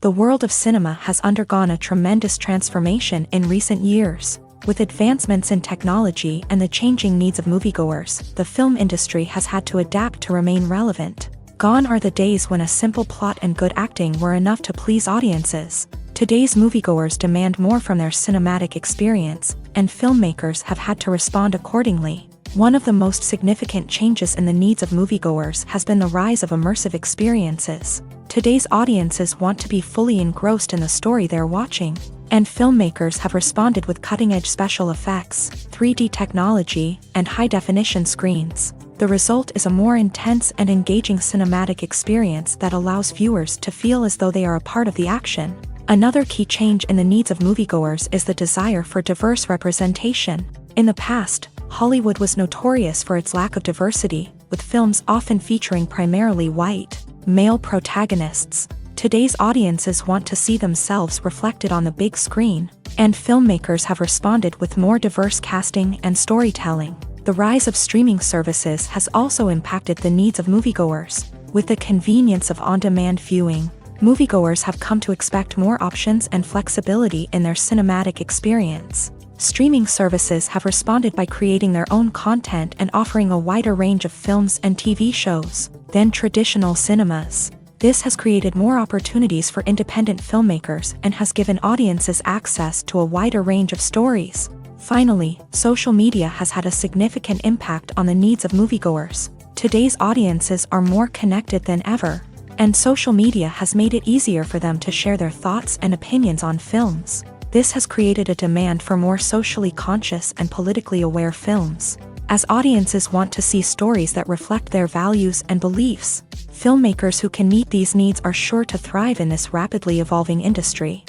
The world of cinema has undergone a tremendous transformation in recent years. With advancements in technology and the changing needs of moviegoers, the film industry has had to adapt to remain relevant. Gone are the days when a simple plot and good acting were enough to please audiences. Today's moviegoers demand more from their cinematic experience, and filmmakers have had to respond accordingly. One of the most significant changes in the needs of moviegoers has been the rise of immersive experiences. Today's audiences want to be fully engrossed in the story they're watching, and filmmakers have responded with cutting-edge special effects, 3D technology, and high-definition screens. The result is a more intense and engaging cinematic experience that allows viewers to feel as though they are a part of the action. Another key change in the needs of moviegoers is the desire for diverse representation. In the past, Hollywood was notorious for its lack of diversity, with films often featuring primarily white, male protagonists. Today's audiences want to see themselves reflected on the big screen, and filmmakers have responded with more diverse casting and storytelling. The rise of streaming services has also impacted the needs of moviegoers. With the convenience of on-demand viewing, moviegoers have come to expect more options and flexibility in their cinematic experience. Streaming services have responded by creating their own content and offering a wider range of films and TV shows than traditional cinemas. This has created more opportunities for independent filmmakers and has given audiences access to a wider range of stories. Finally, social media has had a significant impact on the needs of moviegoers. Today's audiences are more connected than ever, and social media has made it easier for them to share their thoughts and opinions on films. This has created a demand for more socially conscious and politically aware films. As audiences want to see stories that reflect their values and beliefs, filmmakers who can meet these needs are sure to thrive in this rapidly evolving industry.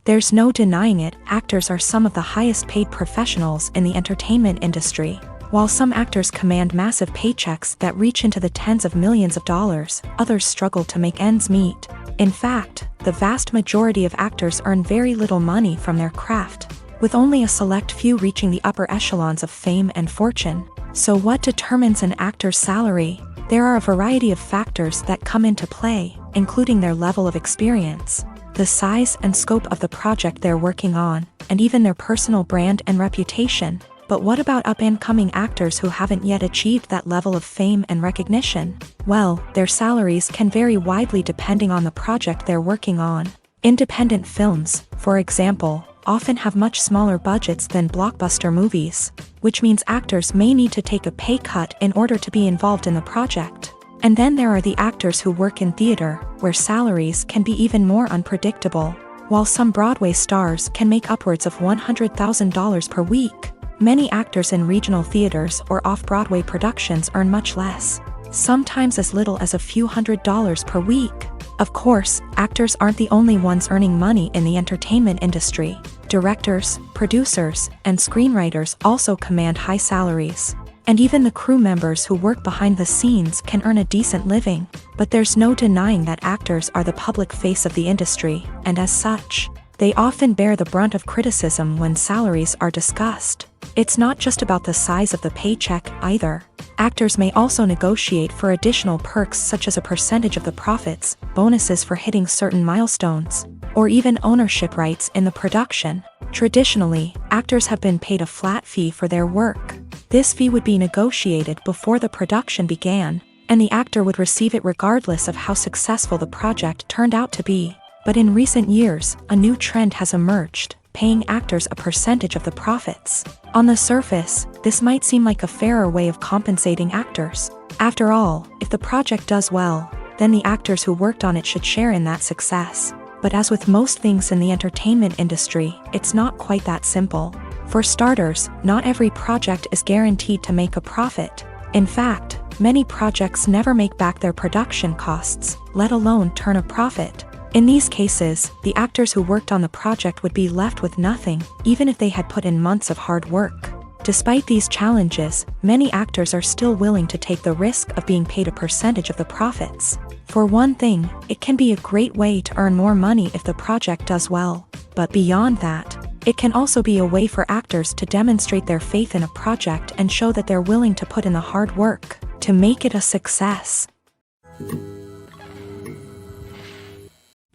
There's no denying it, actors are some of the highest paid professionals in the entertainment industry. While some actors command massive paychecks that reach into the tens of millions of dollars, others struggle to make ends meet. In fact, the vast majority of actors earn very little money from their craft, with only a select few reaching the upper echelons of fame and fortune. So what determines an actor's salary? There are a variety of factors that come into play, including their level of experience, the size and scope of the project they're working on, and even their personal brand and reputation. But what about up-and-coming actors who haven't yet achieved that level of fame and recognition? Well, their salaries can vary widely depending on the project they're working on. Independent films, for example, often have much smaller budgets than blockbuster movies, which means actors may need to take a pay cut in order to be involved in the project. And then there are the actors who work in theater, where salaries can be even more unpredictable. While some Broadway stars can make upwards of $100,000 per week, many actors in regional theaters or off-Broadway productions earn much less, sometimes as little as a few $100s per week. Of course, actors aren't the only ones earning money in the entertainment industry. Directors, producers, and screenwriters also command high salaries. And even the crew members who work behind the scenes can earn a decent living. But there's no denying that actors are the public face of the industry, and as such, they often bear the brunt of criticism when salaries are discussed. It's not just about the size of the paycheck, either. Actors may also negotiate for additional perks such as a percentage of the profits, bonuses for hitting certain milestones, or even ownership rights in the production. Traditionally, actors have been paid a flat fee for their work. This fee would be negotiated before the production began, and the actor would receive it regardless of how successful the project turned out to be. But in recent years, a new trend has emerged, paying actors a percentage of the profits. On the surface, this might seem like a fairer way of compensating actors. After all, if the project does well, then the actors who worked on it should share in that success. But as with most things in the entertainment industry, it's not quite that simple. For starters, not every project is guaranteed to make a profit. In fact, many projects never make back their production costs, let alone turn a profit. In these cases, the actors who worked on the project would be left with nothing, even if they had put in months of hard work. Despite these challenges, many actors are still willing to take the risk of being paid a percentage of the profits. For one thing, it can be a great way to earn more money if the project does well. But beyond that, it can also be a way for actors to demonstrate their faith in a project and show that they're willing to put in the hard work to make it a success.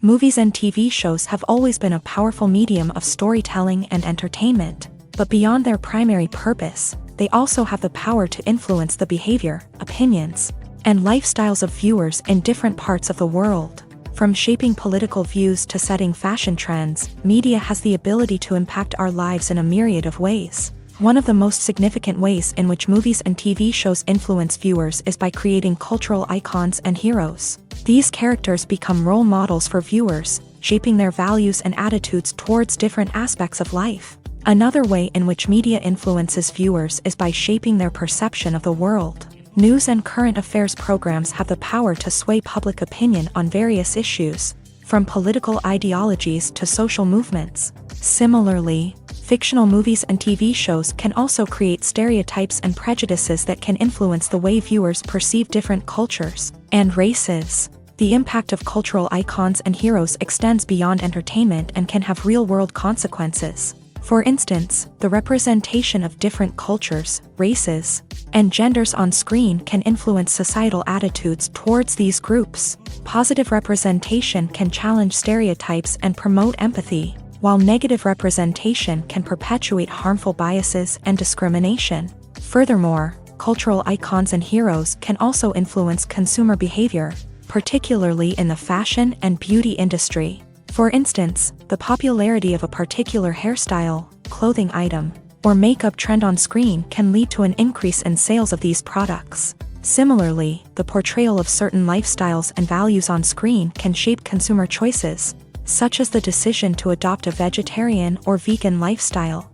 Movies and TV shows have always been a powerful medium of storytelling and entertainment, but beyond their primary purpose, they also have the power to influence the behavior, opinions, and lifestyles of viewers in different parts of the world. From shaping political views to setting fashion trends, media has the ability to impact our lives in a myriad of ways. One of the most significant ways in which movies and TV shows influence viewers is by creating cultural icons and heroes. These characters become role models for viewers, shaping their values and attitudes towards different aspects of life. Another way in which media influences viewers is by shaping their perception of the world. News and current affairs programs have the power to sway public opinion on various issues, from political ideologies to social movements. Similarly, fictional movies and TV shows can also create stereotypes and prejudices that can influence the way viewers perceive different cultures and races. The impact of cultural icons and heroes extends beyond entertainment and can have real-world consequences. For instance, the representation of different cultures, races, and genders on screen can influence societal attitudes towards these groups. Positive representation can challenge stereotypes and promote empathy, while negative representation can perpetuate harmful biases and discrimination. Furthermore, cultural icons and heroes can also influence consumer behavior, particularly in the fashion and beauty industry. For instance, the popularity of a particular hairstyle, clothing item, or makeup trend on screen can lead to an increase in sales of these products. Similarly, the portrayal of certain lifestyles and values on screen can shape consumer choices, such as the decision to adopt a vegetarian or vegan lifestyle.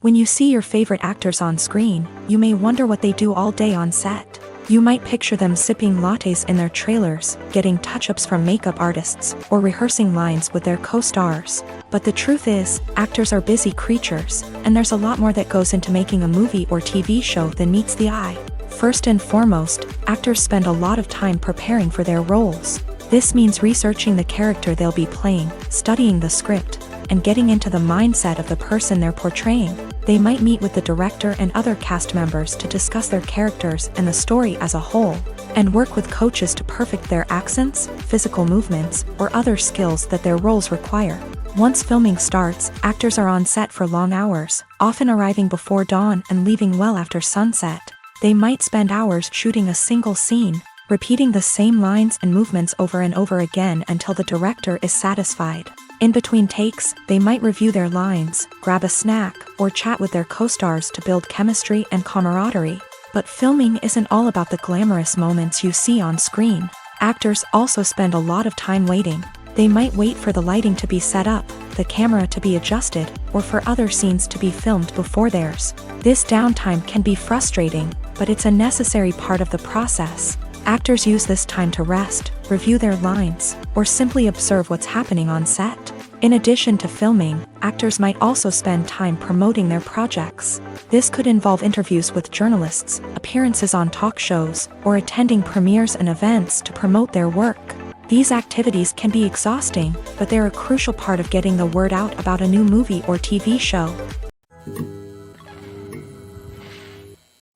When you see your favorite actors on screen, you may wonder what they do all day on set. You might picture them sipping lattes in their trailers, getting touch-ups from makeup artists, or rehearsing lines with their co-stars. But the truth is, actors are busy creatures, and there's a lot more that goes into making a movie or TV show than meets the eye. First and foremost, actors spend a lot of time preparing for their roles. This means researching the character they'll be playing, studying the script, and getting into the mindset of the person they're portraying. They might meet with the director and other cast members to discuss their characters and the story as a whole, and work with coaches to perfect their accents, physical movements, or other skills that their roles require. Once filming starts, actors are on set for long hours, often arriving before dawn and leaving well after sunset. They might spend hours shooting a single scene, repeating the same lines and movements over and over again until the director is satisfied. In between takes, they might review their lines, grab a snack, or chat with their co-stars to build chemistry and camaraderie. But filming isn't all about the glamorous moments you see on screen. Actors also spend a lot of time waiting. They might wait for the lighting to be set up, the camera to be adjusted, or for other scenes to be filmed before theirs. This downtime can be frustrating, but it's a necessary part of the process. Actors use this time to rest, review their lines, or simply observe what's happening on set. In addition to filming, actors might also spend time promoting their projects. This could involve interviews with journalists, appearances on talk shows, or attending premieres and events to promote their work. These activities can be exhausting, but they're a crucial part of getting the word out about a new movie or TV show.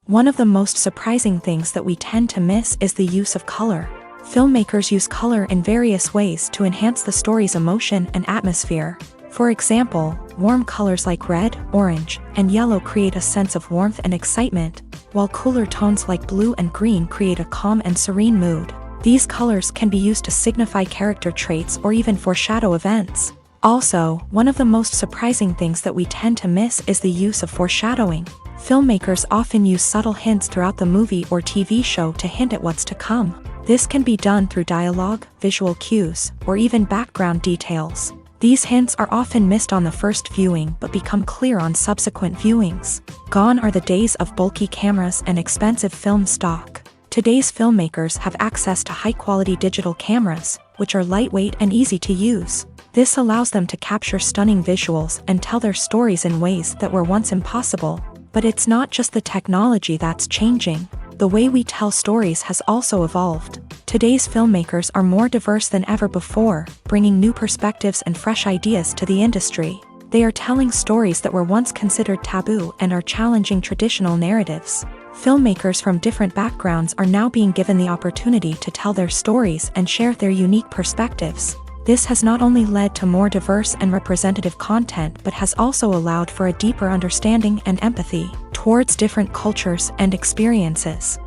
One of the most surprising things that we tend to miss is the use of color. Filmmakers use color in various ways to enhance the story's emotion and atmosphere. For example, warm colors like red, orange, and yellow create a sense of warmth and excitement, while cooler tones like blue and green create a calm and serene mood. These colors can be used to signify character traits or even foreshadow events. Also, one of the most surprising things that we tend to miss is the use of foreshadowing. Filmmakers often use subtle hints throughout the movie or TV show to hint at what's to come. This can be done through dialogue, visual cues, or even background details. These hints are often missed on the first viewing but become clear on subsequent viewings. Gone are the days of bulky cameras and expensive film stock. Today's filmmakers have access to high-quality digital cameras, which are lightweight and easy to use. This allows them to capture stunning visuals and tell their stories in ways that were once impossible. But it's not just the technology that's changing. The way we tell stories has also evolved. Today's filmmakers are more diverse than ever before, bringing new perspectives and fresh ideas to the industry. They are telling stories that were once considered taboo and are challenging traditional narratives. Filmmakers from different backgrounds are now being given the opportunity to tell their stories and share their unique perspectives. This has not only led to more diverse and representative content but has also allowed for a deeper understanding and empathy towards different cultures and experiences.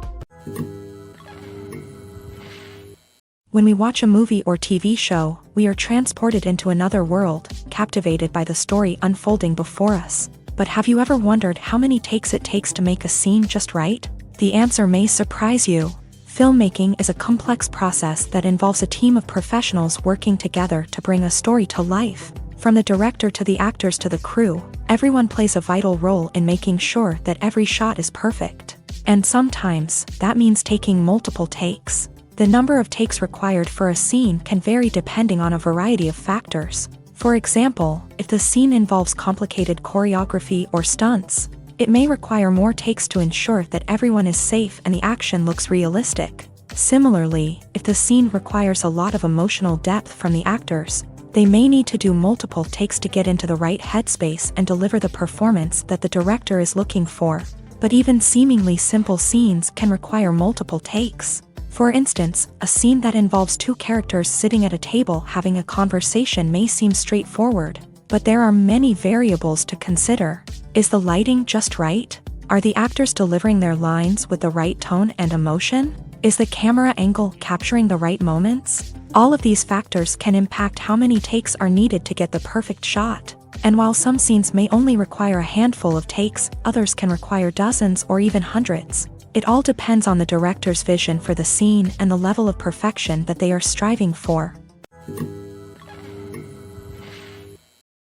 When we watch a movie or TV show, we are transported into another world, captivated by the story unfolding before us. But have you ever wondered how many takes it takes to make a scene just right? The answer may surprise you. Filmmaking is a complex process that involves a team of professionals working together to bring a story to life. From the director to the actors to the crew, everyone plays a vital role in making sure that every shot is perfect. And sometimes, that means taking multiple takes. The number of takes required for a scene can vary depending on a variety of factors. For example, if the scene involves complicated choreography or stunts, it may require more takes to ensure that everyone is safe and the action looks realistic. Similarly, if the scene requires a lot of emotional depth from the actors, they may need to do multiple takes to get into the right headspace and deliver the performance that the director is looking for. But even seemingly simple scenes can require multiple takes. For instance, a scene that involves two characters sitting at a table having a conversation may seem straightforward, but there are many variables to consider. Is the lighting just right? Are the actors delivering their lines with the right tone and emotion? Is the camera angle capturing the right moments? All of these factors can impact how many takes are needed to get the perfect shot. And while some scenes may only require a handful of takes, others can require dozens or even hundreds. It all depends on the director's vision for the scene and the level of perfection that they are striving for.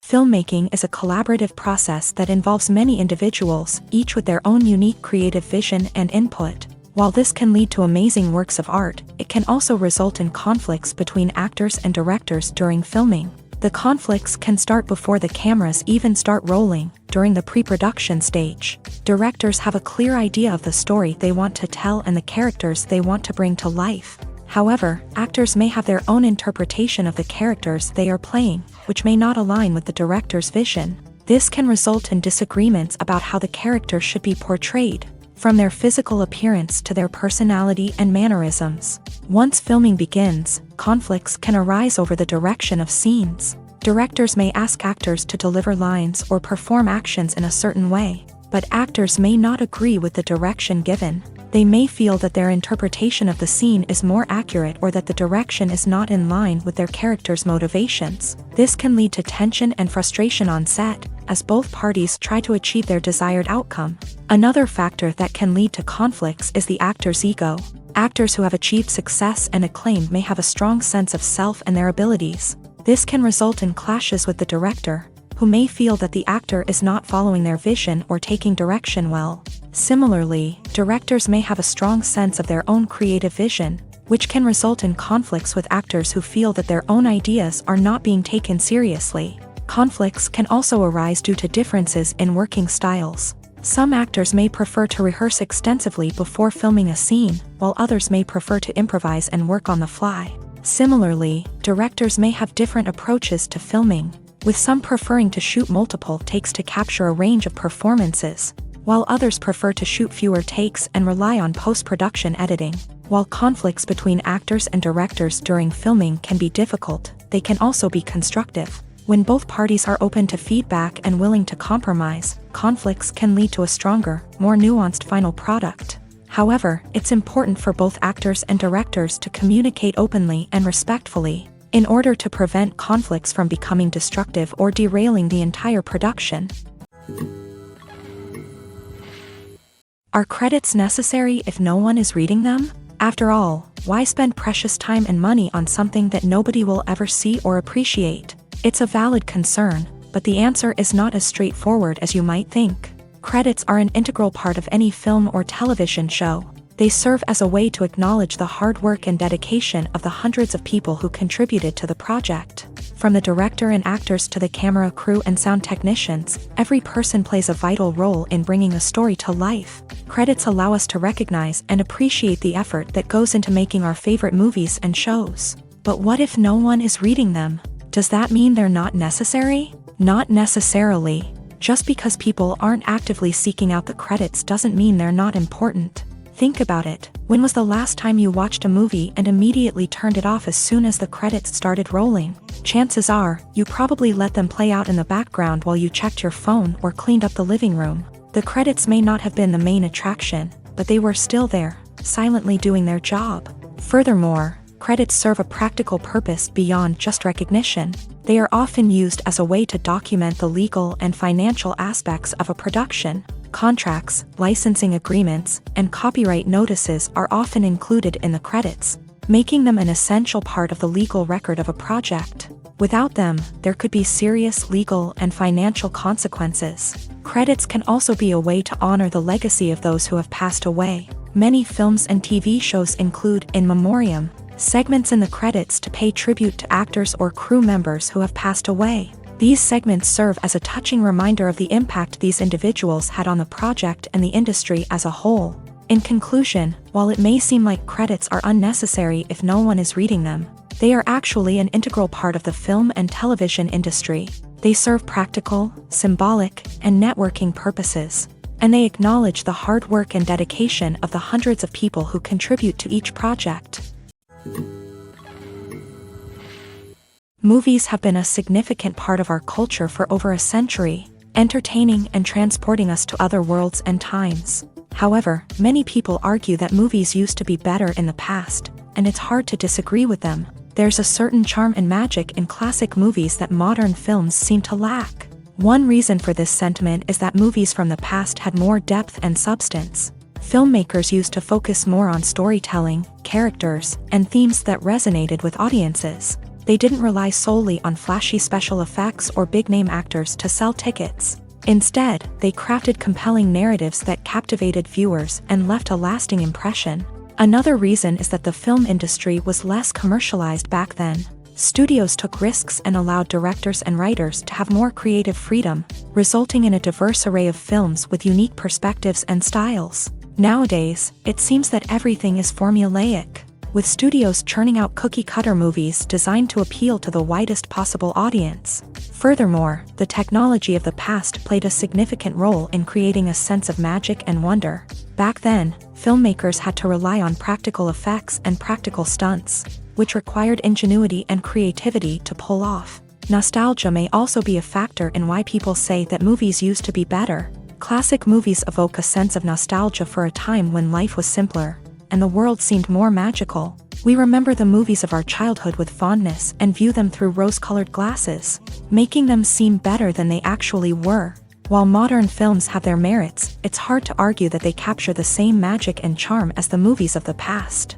Filmmaking is a collaborative process that involves many individuals, each with their own unique creative vision and input. While this can lead to amazing works of art, it can also result in conflicts between actors and directors during filming. The conflicts can start before the cameras even start rolling, during the pre-production stage. Directors have a clear idea of the story they want to tell and the characters they want to bring to life. However, actors may have their own interpretation of the characters they are playing, which may not align with the director's vision. This can result in disagreements about how the character should be portrayed, from their physical appearance to their personality and mannerisms. Once filming begins, conflicts can arise over the direction of scenes. Directors may ask actors to deliver lines or perform actions in a certain way, but actors may not agree with the direction given. They may feel that their interpretation of the scene is more accurate or that the direction is not in line with their character's motivations. This can lead to tension and frustration on set, as both parties try to achieve their desired outcome. Another factor that can lead to conflicts is the actor's ego. Actors who have achieved success and acclaim may have a strong sense of self and their abilities. This can result in clashes with the director, who may feel that the actor is not following their vision or taking direction well. Similarly, directors may have a strong sense of their own creative vision, which can result in conflicts with actors who feel that their own ideas are not being taken seriously. Conflicts can also arise due to differences in working styles. Some actors may prefer to rehearse extensively before filming a scene, while others may prefer to improvise and work on the fly. Similarly, directors may have different approaches to filming, with some preferring to shoot multiple takes to capture a range of performances, while others prefer to shoot fewer takes and rely on post-production editing. While conflicts between actors and directors during filming can be difficult, they can also be constructive. When both parties are open to feedback and willing to compromise, conflicts can lead to a stronger, more nuanced final product. However, it's important for both actors and directors to communicate openly and respectfully, in order to prevent conflicts from becoming destructive or derailing the entire production. Are credits necessary if no one is reading them? After all, why spend precious time and money on something that nobody will ever see or appreciate? It's a valid concern, but the answer is not as straightforward as you might think. Credits are an integral part of any film or television show. They serve as a way to acknowledge the hard work and dedication of the hundreds of people who contributed to the project. From the director and actors to the camera crew and sound technicians, every person plays a vital role in bringing a story to life. Credits allow us to recognize and appreciate the effort that goes into making our favorite movies and shows. But what if no one is reading them? Does that mean they're not necessary? Not necessarily. Just because people aren't actively seeking out the credits doesn't mean they're not important. Think about it. When was the last time you watched a movie and immediately turned it off as soon as the credits started rolling? Chances are, you probably let them play out in the background while you checked your phone or cleaned up the living room. The credits may not have been the main attraction, but they were still there, silently doing their job. Furthermore, credits serve a practical purpose beyond just recognition. They are often used as a way to document the legal and financial aspects of a production. Contracts, licensing agreements, and copyright notices are often included in the credits, making them an essential part of the legal record of a project. Without them, there could be serious legal and financial consequences. Credits can also be a way to honor the legacy of those who have passed away. Many films and TV shows include in memoriam segments in the credits to pay tribute to actors or crew members who have passed away. These segments serve as a touching reminder of the impact these individuals had on the project and the industry as a whole. In conclusion, while it may seem like credits are unnecessary if no one is reading them, they are actually an integral part of the film and television industry. They serve practical, symbolic, and networking purposes, and they acknowledge the hard work and dedication of the hundreds of people who contribute to each project. Movies have been a significant part of our culture for over a century, entertaining and transporting us to other worlds and times. However, many people argue that movies used to be better in the past, and it's hard to disagree with them. There's a certain charm and magic in classic movies that modern films seem to lack. One reason for this sentiment is that movies from the past had more depth and substance. Filmmakers used to focus more on storytelling, characters, and themes that resonated with audiences. They didn't rely solely on flashy special effects or big-name actors to sell tickets. Instead, they crafted compelling narratives that captivated viewers and left a lasting impression. Another reason is that the film industry was less commercialized back then. Studios took risks and allowed directors and writers to have more creative freedom, resulting in a diverse array of films with unique perspectives and styles. Nowadays, it seems that everything is formulaic, with studios churning out cookie-cutter movies designed to appeal to the widest possible audience. Furthermore, the technology of the past played a significant role in creating a sense of magic and wonder. Back then, filmmakers had to rely on practical effects and practical stunts, which required ingenuity and creativity to pull off. Nostalgia may also be a factor in why people say that movies used to be better. Classic movies evoke a sense of nostalgia for a time when life was simpler, and the world seemed more magical. We remember the movies of our childhood with fondness and view them through rose-colored glasses, making them seem better than they actually were. While modern films have their merits, it's hard to argue that they capture the same magic and charm as the movies of the past.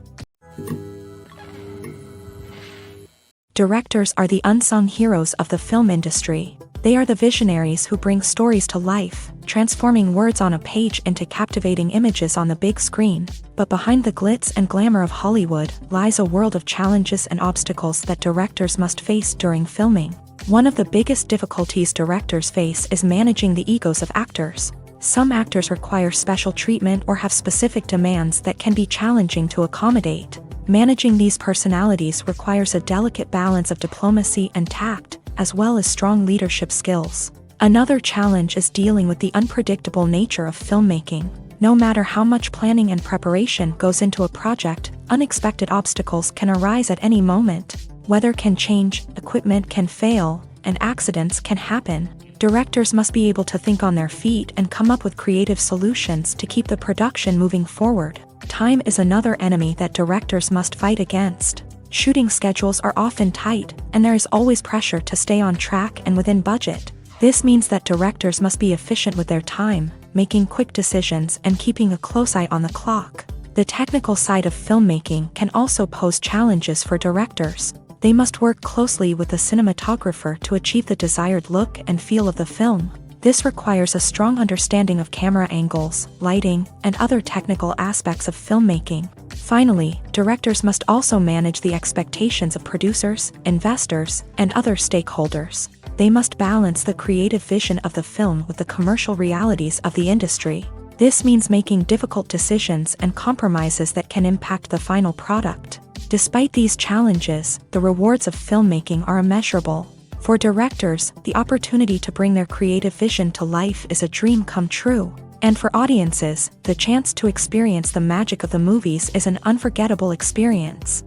Directors are the unsung heroes of the film industry. They are the visionaries who bring stories to life, transforming words on a page into captivating images on the big screen. But behind the glitz and glamour of Hollywood lies a world of challenges and obstacles that directors must face during filming. One of the biggest difficulties directors face is managing the egos of actors. Some actors require special treatment or have specific demands that can be challenging to accommodate. Managing these personalities requires a delicate balance of diplomacy and tact, as well as strong leadership skills. Another challenge is dealing with the unpredictable nature of filmmaking. No matter how much planning and preparation goes into a project, unexpected obstacles can arise at any moment. Weather can change, equipment can fail, and accidents can happen. Directors must be able to think on their feet and come up with creative solutions to keep the production moving forward. Time is another enemy that directors must fight against. Shooting schedules are often tight, and there is always pressure to stay on track and within budget. This means that directors must be efficient with their time, making quick decisions and keeping a close eye on the clock. The technical side of filmmaking can also pose challenges for directors. They must work closely with the cinematographer to achieve the desired look and feel of the film. This requires a strong understanding of camera angles, lighting, and other technical aspects of filmmaking. Finally, directors must also manage the expectations of producers, investors, and other stakeholders. They must balance the creative vision of the film with the commercial realities of the industry. This means making difficult decisions and compromises that can impact the final product. Despite these challenges, the rewards of filmmaking are immeasurable. For directors, the opportunity to bring their creative vision to life is a dream come true. And for audiences, the chance to experience the magic of the movies is an unforgettable experience.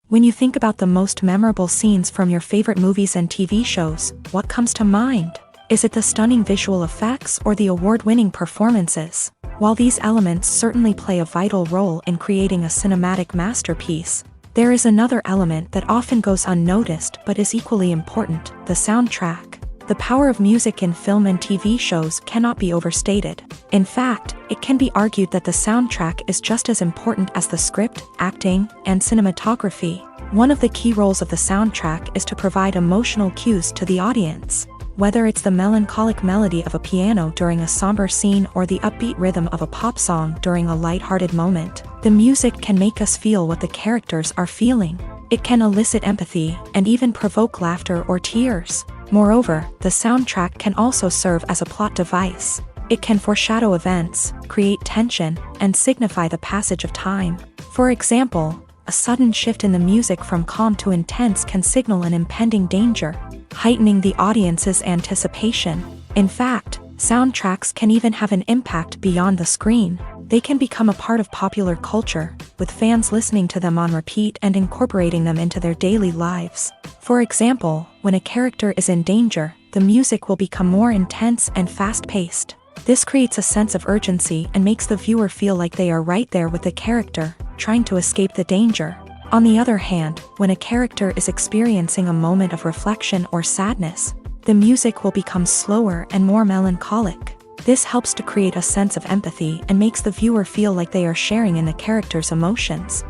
When you think about the most memorable scenes from your favorite movies and TV shows, what comes to mind? Is it the stunning visual effects or the award-winning performances? While these elements certainly play a vital role in creating a cinematic masterpiece, there is another element that often goes unnoticed but is equally important: the soundtrack. The power of music in film and TV shows cannot be overstated. In fact, it can be argued that the soundtrack is just as important as the script, acting, and cinematography. One of the key roles of the soundtrack is to provide emotional cues to the audience. Whether it's the melancholic melody of a piano during a somber scene or the upbeat rhythm of a pop song during a lighthearted moment, the music can make us feel what the characters are feeling. It can elicit empathy and even provoke laughter or tears. Moreover, the soundtrack can also serve as a plot device. It can foreshadow events, create tension, and signify the passage of time. For example, a sudden shift in the music from calm to intense can signal an impending danger, heightening the audience's anticipation. In fact, soundtracks can even have an impact beyond the screen. They can become a part of popular culture, with fans listening to them on repeat and incorporating them into their daily lives. For example, when a character is in danger, the music will become more intense and fast-paced. This creates a sense of urgency and makes the viewer feel like they are right there with the character, trying to escape the danger. On the other hand, when a character is experiencing a moment of reflection or sadness, the music will become slower and more melancholic. This helps to create a sense of empathy and makes the viewer feel like they are sharing in the character's emotions.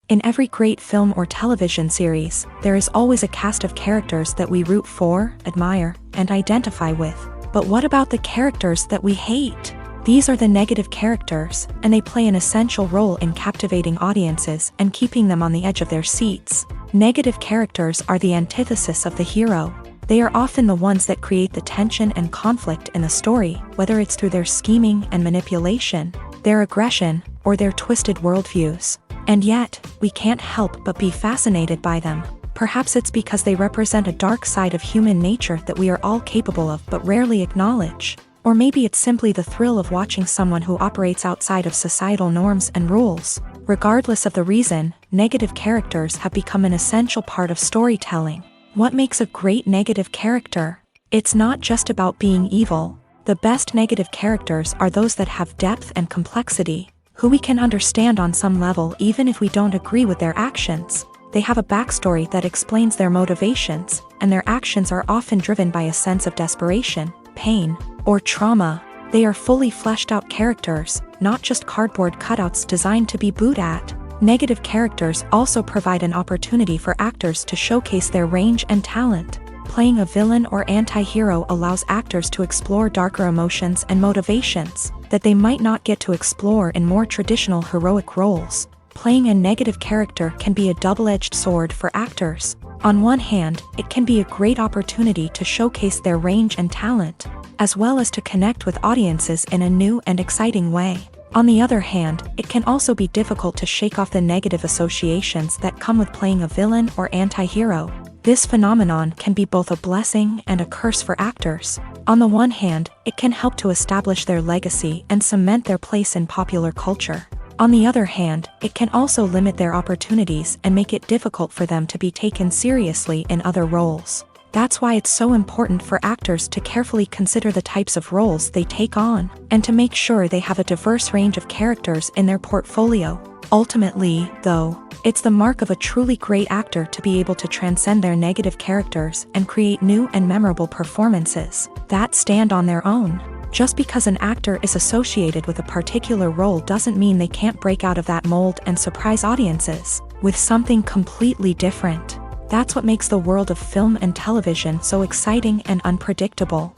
In every great film or television series, there is always a cast of characters that we root for, admire, and identify with. But what about the characters that we hate? These are the negative characters, and they play an essential role in captivating audiences and keeping them on the edge of their seats. Negative characters are the antithesis of the hero. They are often the ones that create the tension and conflict in the story, whether it's through their scheming and manipulation, their aggression, or their twisted worldviews. And yet, we can't help but be fascinated by them. Perhaps it's because they represent a dark side of human nature that we are all capable of but rarely acknowledge. Or maybe it's simply the thrill of watching someone who operates outside of societal norms and rules. Regardless of the reason, negative characters have become an essential part of storytelling. What makes a great negative character? It's not just about being evil. The best negative characters are those that have depth and complexity, who we can understand on some level even if we don't agree with their actions. They have a backstory that explains their motivations, and their actions are often driven by a sense of desperation, pain, or trauma. They are fully fleshed out characters, not just cardboard cutouts designed to be booed at. Negative characters also provide an opportunity for actors to showcase their range and talent. Playing a villain or anti-hero allows actors to explore darker emotions and motivations that they might not get to explore in more traditional heroic roles. Playing a negative character can be a double-edged sword for actors. On one hand, it can be a great opportunity to showcase their range and talent, as well as to connect with audiences in a new and exciting way. On the other hand, it can also be difficult to shake off the negative associations that come with playing a villain or anti-hero. This phenomenon can be both a blessing and a curse for actors. On the one hand, it can help to establish their legacy and cement their place in popular culture. On the other hand, it can also limit their opportunities and make it difficult for them to be taken seriously in other roles. That's why it's so important for actors to carefully consider the types of roles they take on, and to make sure they have a diverse range of characters in their portfolio. Ultimately, though, it's the mark of a truly great actor to be able to transcend their negative characters and create new and memorable performances that stand on their own. Just because an actor is associated with a particular role doesn't mean they can't break out of that mold and surprise audiences with something completely different. That's what makes the world of film and television so exciting and unpredictable.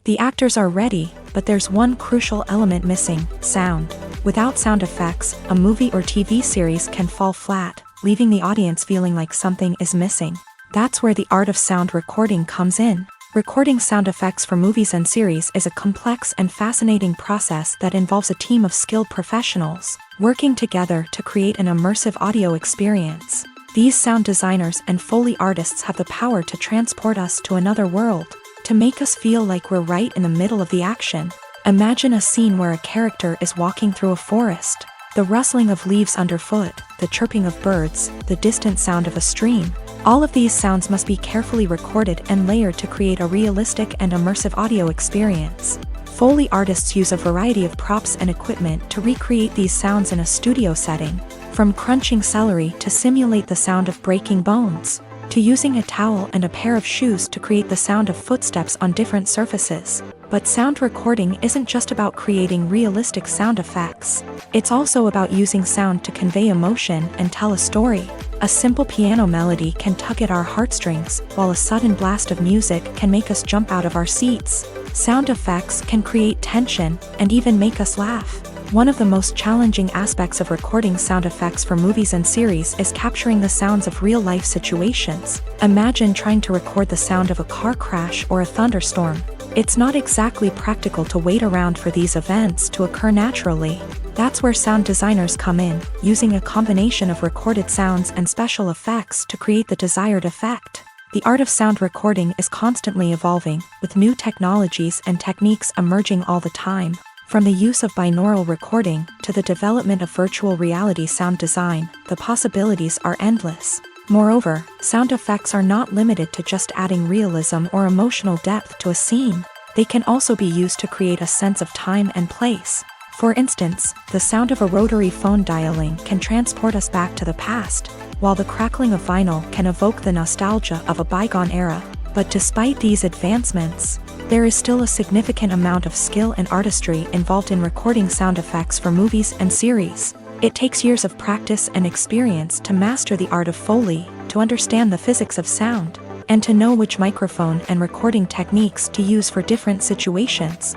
The actors are ready, but there's one crucial element missing: sound. Without sound effects, a movie or TV series can fall flat, leaving the audience feeling like something is missing. That's where the art of sound recording comes in. Recording sound effects for movies and series is a complex and fascinating process that involves a team of skilled professionals working together to create an immersive audio experience. These sound designers and Foley artists have the power to transport us to another world, to make us feel like we're right in the middle of the action. Imagine a scene where a character is walking through a forest. The rustling of leaves underfoot, the chirping of birds, the distant sound of a stream, All of these sounds must be carefully recorded and layered to create a realistic and immersive audio experience. Foley artists use a variety of props and equipment to recreate these sounds in a studio setting, from crunching celery to simulate the sound of breaking bones, to using a towel and a pair of shoes to create the sound of footsteps on different surfaces. But sound recording isn't just about creating realistic sound effects. It's also about using sound to convey emotion and tell a story. A simple piano melody can tug at our heartstrings, while a sudden blast of music can make us jump out of our seats. Sound effects can create tension and even make us laugh. One of the most challenging aspects of recording sound effects for movies and series is capturing the sounds of real-life situations. Imagine trying to record the sound of a car crash or a thunderstorm. It's not exactly practical to wait around for these events to occur naturally. That's where sound designers come in, using a combination of recorded sounds and special effects to create the desired effect. The art of sound recording is constantly evolving, with new technologies and techniques emerging all the time. From the use of binaural recording to the development of virtual reality sound design, the possibilities are endless. Moreover, sound effects are not limited to just adding realism or emotional depth to a scene. They can also be used to create a sense of time and place. For instance, the sound of a rotary phone dialing can transport us back to the past, while the crackling of vinyl can evoke the nostalgia of a bygone era. But despite these advancements, there is still a significant amount of skill and artistry involved in recording sound effects for movies and series. It takes years of practice and experience to master the art of Foley, to understand the physics of sound, and to know which microphone and recording techniques to use for different situations.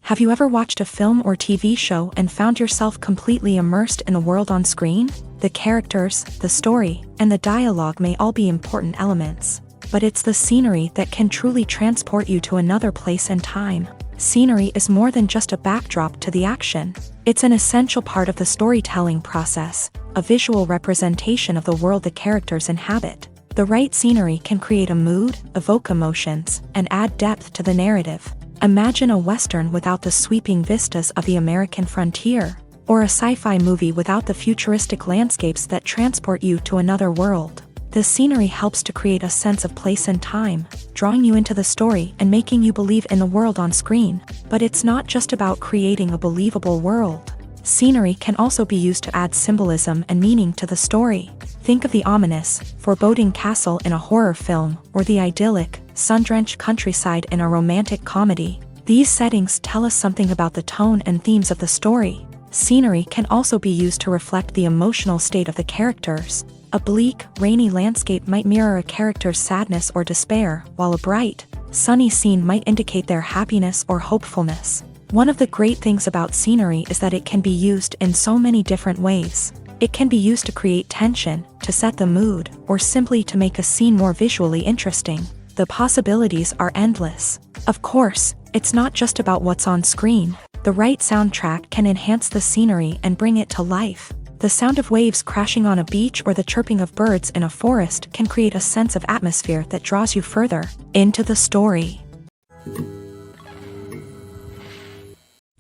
Have you ever watched a film or TV show and found yourself completely immersed in the world on screen? The characters, the story, and the dialogue may all be important elements, but it's the scenery that can truly transport you to another place and time. Scenery is more than just a backdrop to the action. It's an essential part of the storytelling process, a visual representation of the world the characters inhabit. The right scenery can create a mood, evoke emotions, and add depth to the narrative. Imagine a Western without the sweeping vistas of the American frontier, or a sci-fi movie without the futuristic landscapes that transport you to another world. The scenery helps to create a sense of place and time, drawing you into the story and making you believe in the world on screen. But it's not just about creating a believable world. Scenery can also be used to add symbolism and meaning to the story. Think of the ominous, foreboding castle in a horror film, or the idyllic, sun-drenched countryside in a romantic comedy. These settings tell us something about the tone and themes of the story. Scenery can also be used to reflect the emotional state of the characters. A bleak, rainy landscape might mirror a character's sadness or despair, while a bright, sunny scene might indicate their happiness or hopefulness. One of the great things about scenery is that it can be used in so many different ways. It can be used to create tension, to set the mood, or simply to make a scene more visually interesting. The possibilities are endless. Of course, it's not just about what's on screen. The right soundtrack can enhance the scenery and bring it to life. The sound of waves crashing on a beach or the chirping of birds in a forest can create a sense of atmosphere that draws you further into the story.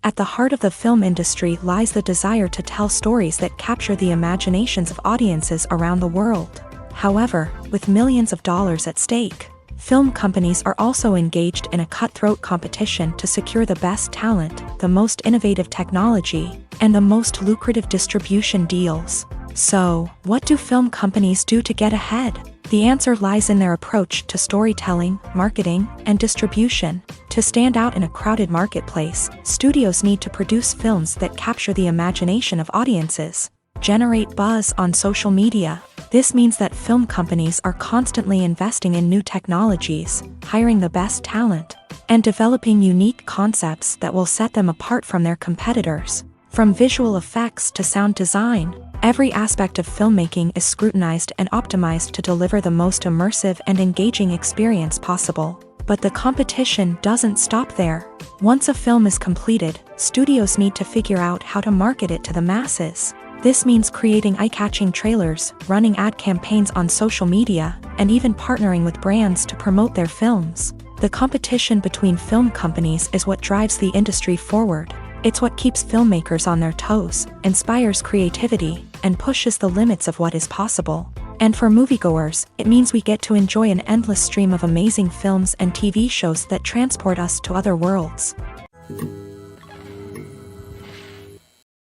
At the heart of the film industry lies the desire to tell stories that capture the imaginations of audiences around the world. However, with millions of dollars at stake, film companies are also engaged in a cutthroat competition to secure the best talent, the most innovative technology, and the most lucrative distribution deals. So, what do film companies do to get ahead? The answer lies in their approach to storytelling, marketing, and distribution. To stand out in a crowded marketplace, studios need to produce films that capture the imagination of audiences, generate buzz on social media. This means that film companies are constantly investing in new technologies, hiring the best talent, and developing unique concepts that will set them apart from their competitors. From visual effects to sound design, every aspect of filmmaking is scrutinized and optimized to deliver the most immersive and engaging experience possible. But the competition doesn't stop there. Once a film is completed, studios need to figure out how to market it to the masses. This means creating eye-catching trailers, running ad campaigns on social media, and even partnering with brands to promote their films. The competition between film companies is what drives the industry forward. It's what keeps filmmakers on their toes, inspires creativity, and pushes the limits of what is possible. And for moviegoers, it means we get to enjoy an endless stream of amazing films and TV shows that transport us to other worlds.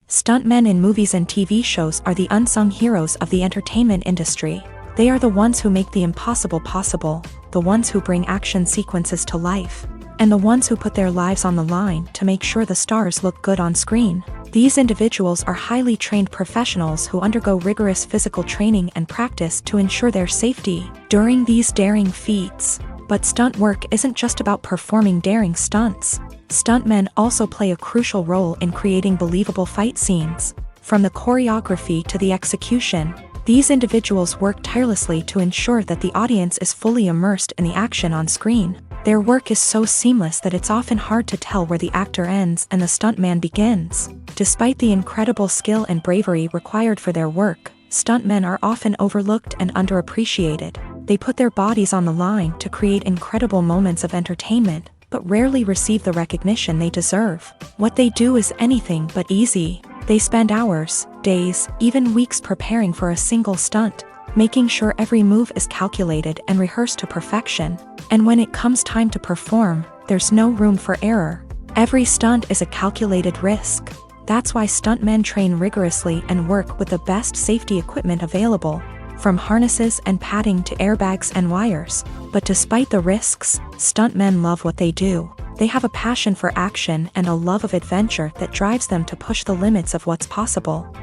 Stuntmen in movies and TV shows are the unsung heroes of the entertainment industry. They are the ones who make the impossible possible, the ones who bring action sequences to life, and the ones who put their lives on the line to make sure the stars look good on screen. These individuals are highly trained professionals who undergo rigorous physical training and practice to ensure their safety during these daring feats. But stunt work isn't just about performing daring stunts. Stuntmen also play a crucial role in creating believable fight scenes. From the choreography to the execution, these individuals work tirelessly to ensure that the audience is fully immersed in the action on screen. Their work is so seamless that it's often hard to tell where the actor ends and the stuntman begins. Despite the incredible skill and bravery required for their work, stuntmen are often overlooked and underappreciated. They put their bodies on the line to create incredible moments of entertainment, but rarely receive the recognition they deserve. What they do is anything but easy. They spend hours, days, even weeks preparing for a single stunt, making sure every move is calculated and rehearsed to perfection. And when it comes time to perform, there's no room for error. Every stunt is a calculated risk. That's why stuntmen train rigorously and work with the best safety equipment available, from harnesses and padding to airbags and wires. But despite the risks, stuntmen love what they do. They have a passion for action and a love of adventure that drives them to push the limits of what's possible.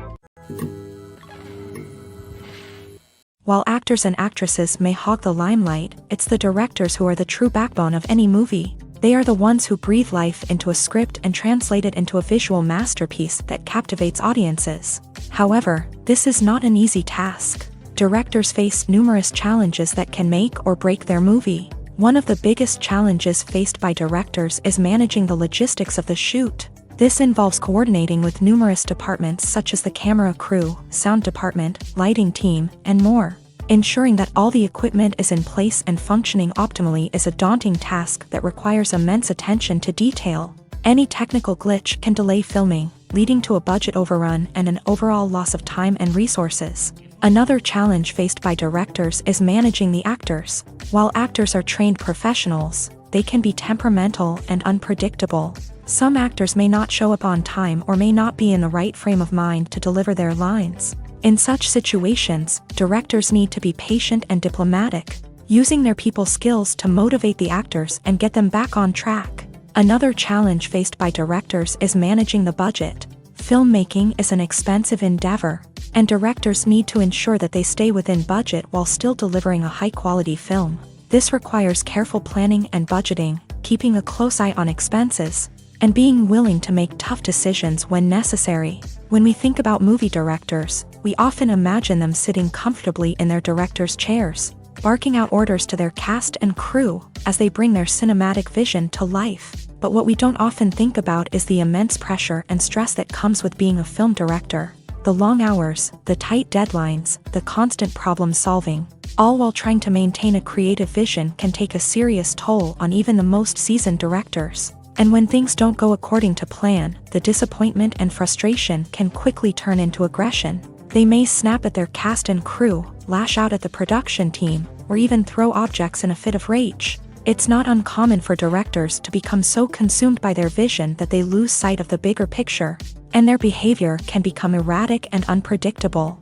While actors and actresses may hog the limelight, it's the directors who are the true backbone of any movie. They are the ones who breathe life into a script and translate it into a visual masterpiece that captivates audiences. However, this is not an easy task. Directors face numerous challenges that can make or break their movie. One of the biggest challenges faced by directors is managing the logistics of the shoot. This involves coordinating with numerous departments such as the camera crew, sound department, lighting team, and more. Ensuring that all the equipment is in place and functioning optimally is a daunting task that requires immense attention to detail. Any technical glitch can delay filming, leading to a budget overrun and an overall loss of time and resources. Another challenge faced by directors is managing the actors. While actors are trained professionals, they can be temperamental and unpredictable. Some actors may not show up on time or may not be in the right frame of mind to deliver their lines. In such situations, directors need to be patient and diplomatic, using their people skills to motivate the actors and get them back on track. Another challenge faced by directors is managing the budget. Filmmaking is an expensive endeavor, and directors need to ensure that they stay within budget while still delivering a high-quality film. This requires careful planning and budgeting, keeping a close eye on expenses, and being willing to make tough decisions when necessary. When we think about movie directors, we often imagine them sitting comfortably in their director's chairs, barking out orders to their cast and crew as they bring their cinematic vision to life. But what we don't often think about is the immense pressure and stress that comes with being a film director. The long hours, the tight deadlines, the constant problem solving, all while trying to maintain a creative vision can take a serious toll on even the most seasoned directors. And when things don't go according to plan, the disappointment and frustration can quickly turn into aggression. They may snap at their cast and crew, lash out at the production team, or even throw objects in a fit of rage. It's not uncommon for directors to become so consumed by their vision that they lose sight of the bigger picture, and their behavior can become erratic and unpredictable.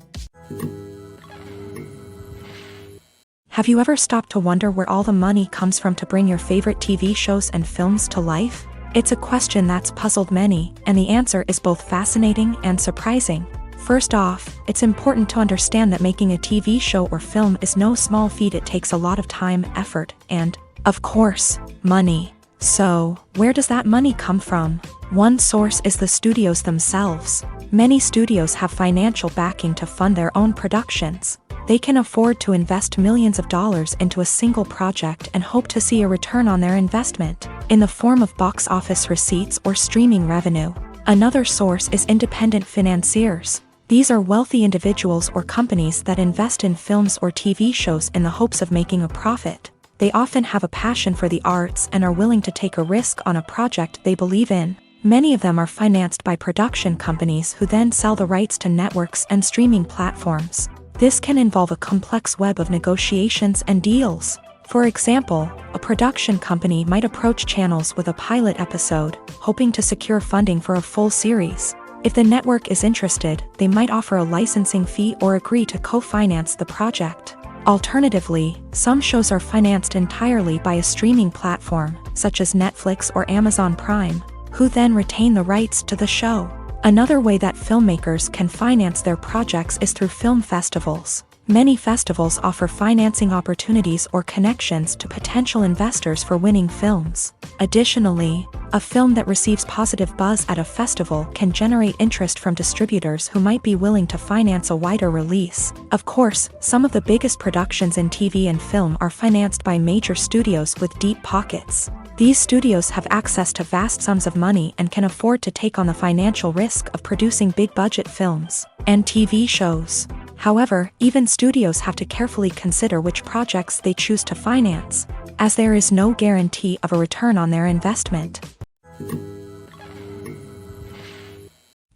Have you ever stopped to wonder where all the money comes from to bring your favorite TV shows and films to life? It's a question that's puzzled many, and the answer is both fascinating and surprising. First off, it's important to understand that making a TV show or film is no small feat. It takes a lot of time, effort, and, of course, money. So, where does that money come from? One source is the studios themselves. Many studios have financial backing to fund their own productions. They can afford to invest millions of dollars into a single project and hope to see a return on their investment, in the form of box office receipts or streaming revenue. Another source is independent financiers. These are wealthy individuals or companies that invest in films or TV shows in the hopes of making a profit. They often have a passion for the arts and are willing to take a risk on a project they believe in. Many of them are financed by production companies who then sell the rights to networks and streaming platforms. This can involve a complex web of negotiations and deals. For example, a production company might approach channels with a pilot episode, hoping to secure funding for a full series. If the network is interested, they might offer a licensing fee or agree to co-finance the project. Alternatively, some shows are financed entirely by a streaming platform, such as Netflix or Amazon Prime, who then retain the rights to the show. Another way that filmmakers can finance their projects is through film festivals. Many festivals offer financing opportunities or connections to potential investors for winning films. Additionally, a film that receives positive buzz at a festival can generate interest from distributors who might be willing to finance a wider release. Of course, some of the biggest productions in TV and film are financed by major studios with deep pockets. These studios have access to vast sums of money and can afford to take on the financial risk of producing big-budget films and TV shows. However, even studios have to carefully consider which projects they choose to finance, as there is no guarantee of a return on their investment.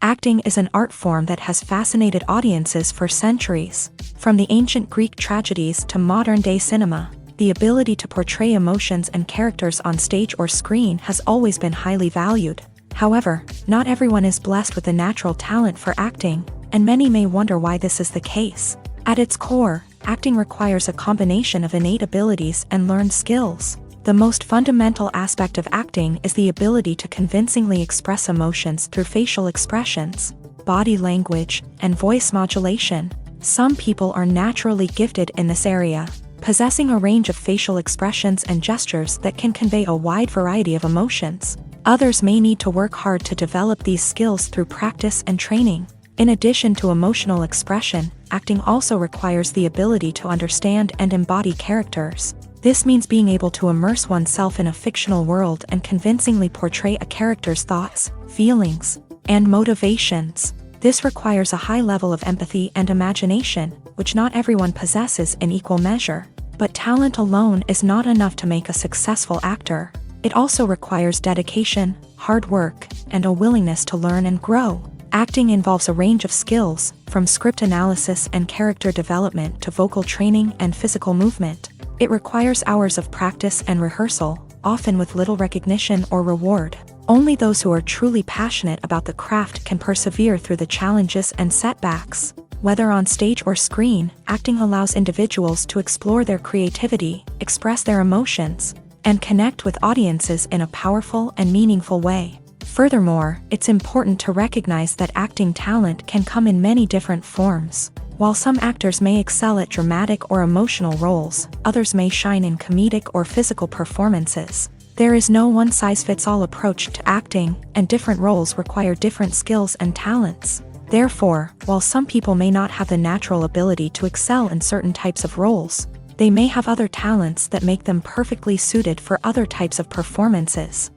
Acting is an art form that has fascinated audiences for centuries. From the ancient Greek tragedies to modern-day cinema, the ability to portray emotions and characters on stage or screen has always been highly valued. However, not everyone is blessed with the natural talent for acting, and many may wonder why this is the case. At its core, acting requires a combination of innate abilities and learned skills. The most fundamental aspect of acting is the ability to convincingly express emotions through facial expressions, body language, and voice modulation. Some people are naturally gifted in this area, possessing a range of facial expressions and gestures that can convey a wide variety of emotions. Others may need to work hard to develop these skills through practice and training. In addition to emotional expression, acting also requires the ability to understand and embody characters. This means being able to immerse oneself in a fictional world and convincingly portray a character's thoughts, feelings, and motivations. This requires a high level of empathy and imagination, which not everyone possesses in equal measure. But talent alone is not enough to make a successful actor. It also requires dedication, hard work, and a willingness to learn and grow. Acting involves a range of skills, from script analysis and character development to vocal training and physical movement. It requires hours of practice and rehearsal, often with little recognition or reward. Only those who are truly passionate about the craft can persevere through the challenges and setbacks. Whether on stage or screen, acting allows individuals to explore their creativity, express their emotions, and connect with audiences in a powerful and meaningful way. Furthermore, it's important to recognize that acting talent can come in many different forms. While some actors may excel at dramatic or emotional roles, others may shine in comedic or physical performances. There is no one-size-fits-all approach to acting, and different roles require different skills and talents. Therefore, while some people may not have the natural ability to excel in certain types of roles, they may have other talents that make them perfectly suited for other types of performances.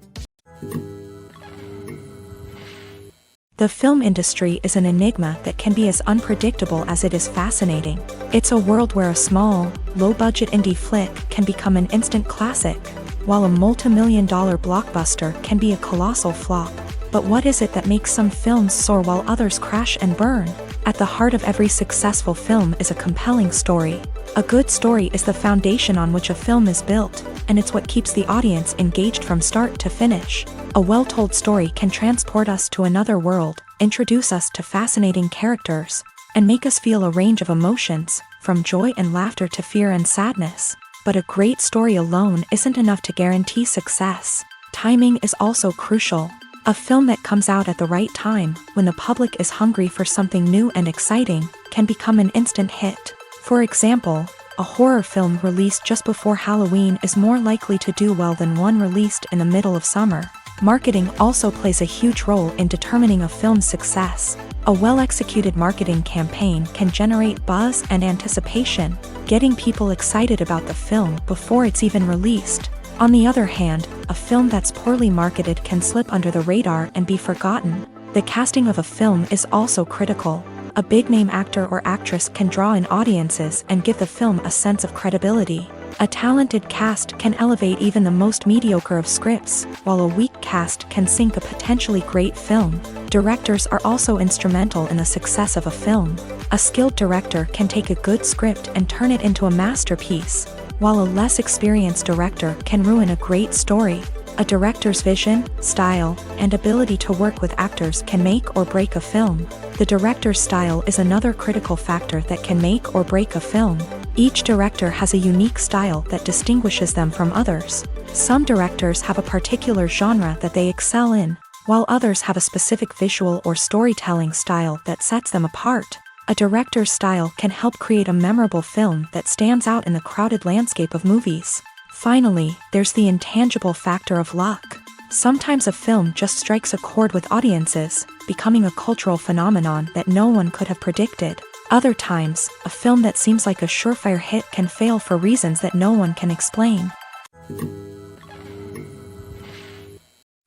The film industry is an enigma that can be as unpredictable as it is fascinating. It's a world where a small, low-budget indie flick can become an instant classic, while a multi-million-dollar blockbuster can be a colossal flop. But what is it that makes some films soar while others crash and burn? At the heart of every successful film is a compelling story. A good story is the foundation on which a film is built, and it's what keeps the audience engaged from start to finish. A well-told story can transport us to another world, introduce us to fascinating characters, and make us feel a range of emotions, from joy and laughter to fear and sadness. But a great story alone isn't enough to guarantee success. Timing is also crucial. A film that comes out at the right time, when the public is hungry for something new and exciting, can become an instant hit. For example, a horror film released just before Halloween is more likely to do well than one released in the middle of summer. Marketing also plays a huge role in determining a film's success. A well-executed marketing campaign can generate buzz and anticipation, getting people excited about the film before it's even released. On the other hand, a film that's poorly marketed can slip under the radar and be forgotten. The casting of a film is also critical. A big-name actor or actress can draw in audiences and give the film a sense of credibility. A talented cast can elevate even the most mediocre of scripts, while a weak cast can sink a potentially great film. Directors are also instrumental in the success of a film. A skilled director can take a good script and turn it into a masterpiece, while a less experienced director can ruin a great story. A director's vision, style, and ability to work with actors can make or break a film. The director's style is another critical factor that can make or break a film. Each director has a unique style that distinguishes them from others. Some directors have a particular genre that they excel in, while others have a specific visual or storytelling style that sets them apart. A director's style can help create a memorable film that stands out in the crowded landscape of movies. Finally, there's the intangible factor of luck. Sometimes a film just strikes a chord with audiences, becoming a cultural phenomenon that no one could have predicted. Other times, a film that seems like a surefire hit can fail for reasons that no one can explain.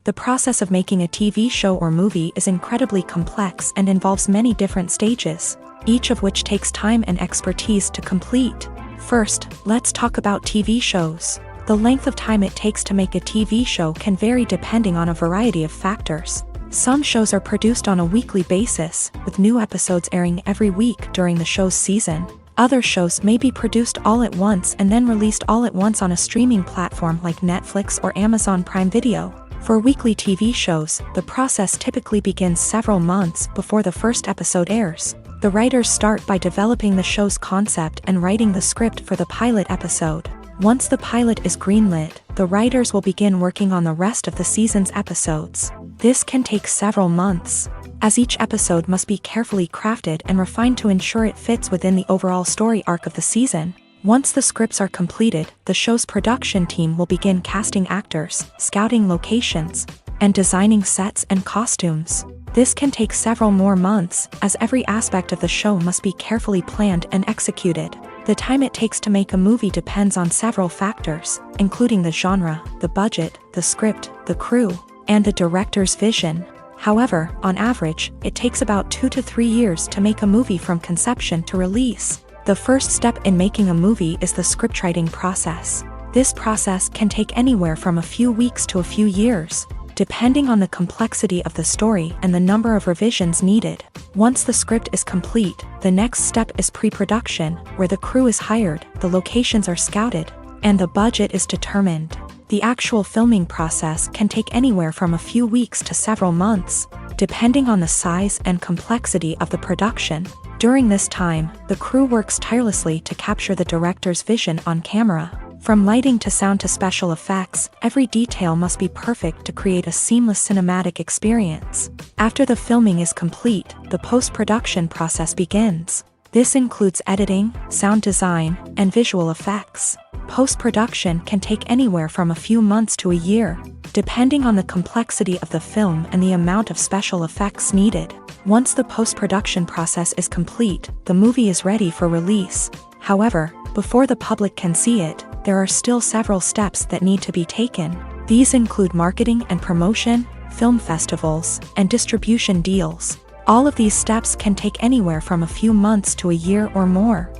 The process of making a TV show or movie is incredibly complex and involves many different stages, each of which takes time and expertise to complete. First, let's talk about TV shows. The length of time it takes to make a TV show can vary depending on a variety of factors. Some shows are produced on a weekly basis, with new episodes airing every week during the show's season. Other shows may be produced all at once and then released all at once on a streaming platform like Netflix or Amazon Prime Video. For weekly TV shows, the process typically begins several months before the first episode airs. The writers start by developing the show's concept and writing the script for the pilot episode. Once the pilot is greenlit, the writers will begin working on the rest of the season's episodes. This can take several months, as each episode must be carefully crafted and refined to ensure it fits within the overall story arc of the season. Once the scripts are completed, the show's production team will begin casting actors, scouting locations, and designing sets and costumes. This can take several more months, as every aspect of the show must be carefully planned and executed. The time it takes to make a movie depends on several factors, including the genre, the budget, the script, the crew, and the director's vision. However, on average, it takes about 2 to 3 years to make a movie from conception to release. The first step in making a movie is the scriptwriting process. This process can take anywhere from a few weeks to a few years, depending on the complexity of the story and the number of revisions needed. Once the script is complete, the next step is pre-production, where the crew is hired, the locations are scouted, and the budget is determined. The actual filming process can take anywhere from a few weeks to several months, depending on the size and complexity of the production. During this time, the crew works tirelessly to capture the director's vision on camera. From lighting to sound to special effects, every detail must be perfect to create a seamless cinematic experience. After the filming is complete, the post-production process begins. This includes editing, sound design, and visual effects. Post-production can take anywhere from a few months to a year, depending on the complexity of the film and the amount of special effects needed. Once the post-production process is complete, the movie is ready for release. However, before the public can see it, there are still several steps that need to be taken. These include marketing and promotion, film festivals, and distribution deals. All of these steps can take anywhere from a few months to a year or more.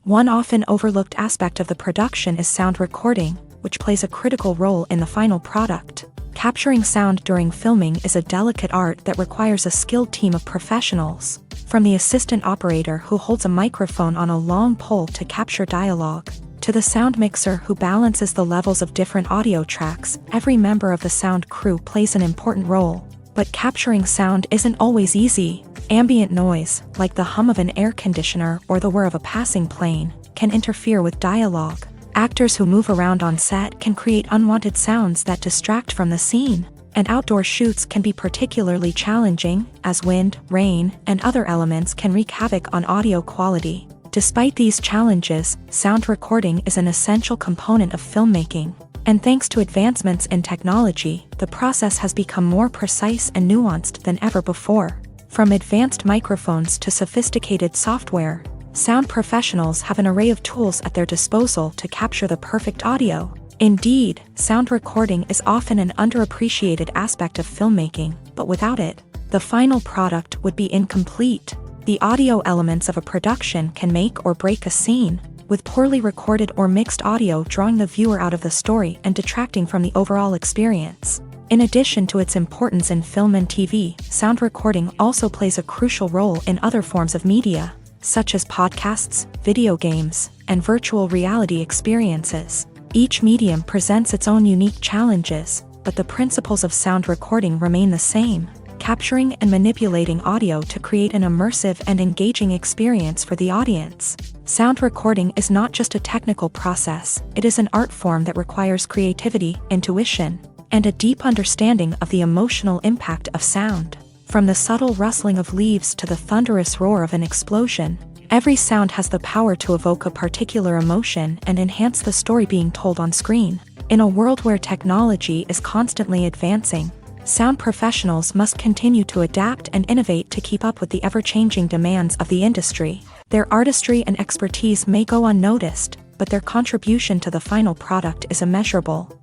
One often overlooked aspect of the production is sound recording, which plays a critical role in the final product. Capturing sound during filming is a delicate art that requires a skilled team of professionals. From the assistant operator who holds a microphone on a long pole to capture dialogue, to the sound mixer who balances the levels of different audio tracks, every member of the sound crew plays an important role. But capturing sound isn't always easy. Ambient noise, like the hum of an air conditioner or the whir of a passing plane, can interfere with dialogue. Actors who move around on set can create unwanted sounds that distract from the scene. And outdoor shoots can be particularly challenging, as wind, rain, and other elements can wreak havoc on audio quality. Despite these challenges, sound recording is an essential component of filmmaking. And thanks to advancements in technology, the process has become more precise and nuanced than ever before. From advanced microphones to sophisticated software, sound professionals have an array of tools at their disposal to capture the perfect audio. Indeed, sound recording is often an underappreciated aspect of filmmaking, but without it, the final product would be incomplete. The audio elements of a production can make or break a scene, with poorly recorded or mixed audio drawing the viewer out of the story and detracting from the overall experience. In addition to its importance in film and TV, sound recording also plays a crucial role in other forms of media, such as podcasts, video games, and virtual reality experiences. Each medium presents its own unique challenges, but the principles of sound recording remain the same, capturing and manipulating audio to create an immersive and engaging experience for the audience. Sound recording is not just a technical process, it is an art form that requires creativity, intuition, and a deep understanding of the emotional impact of sound. From the subtle rustling of leaves to the thunderous roar of an explosion, every sound has the power to evoke a particular emotion and enhance the story being told on screen. In a world where technology is constantly advancing, sound professionals must continue to adapt and innovate to keep up with the ever-changing demands of the industry. Their artistry and expertise may go unnoticed, but their contribution to the final product is immeasurable.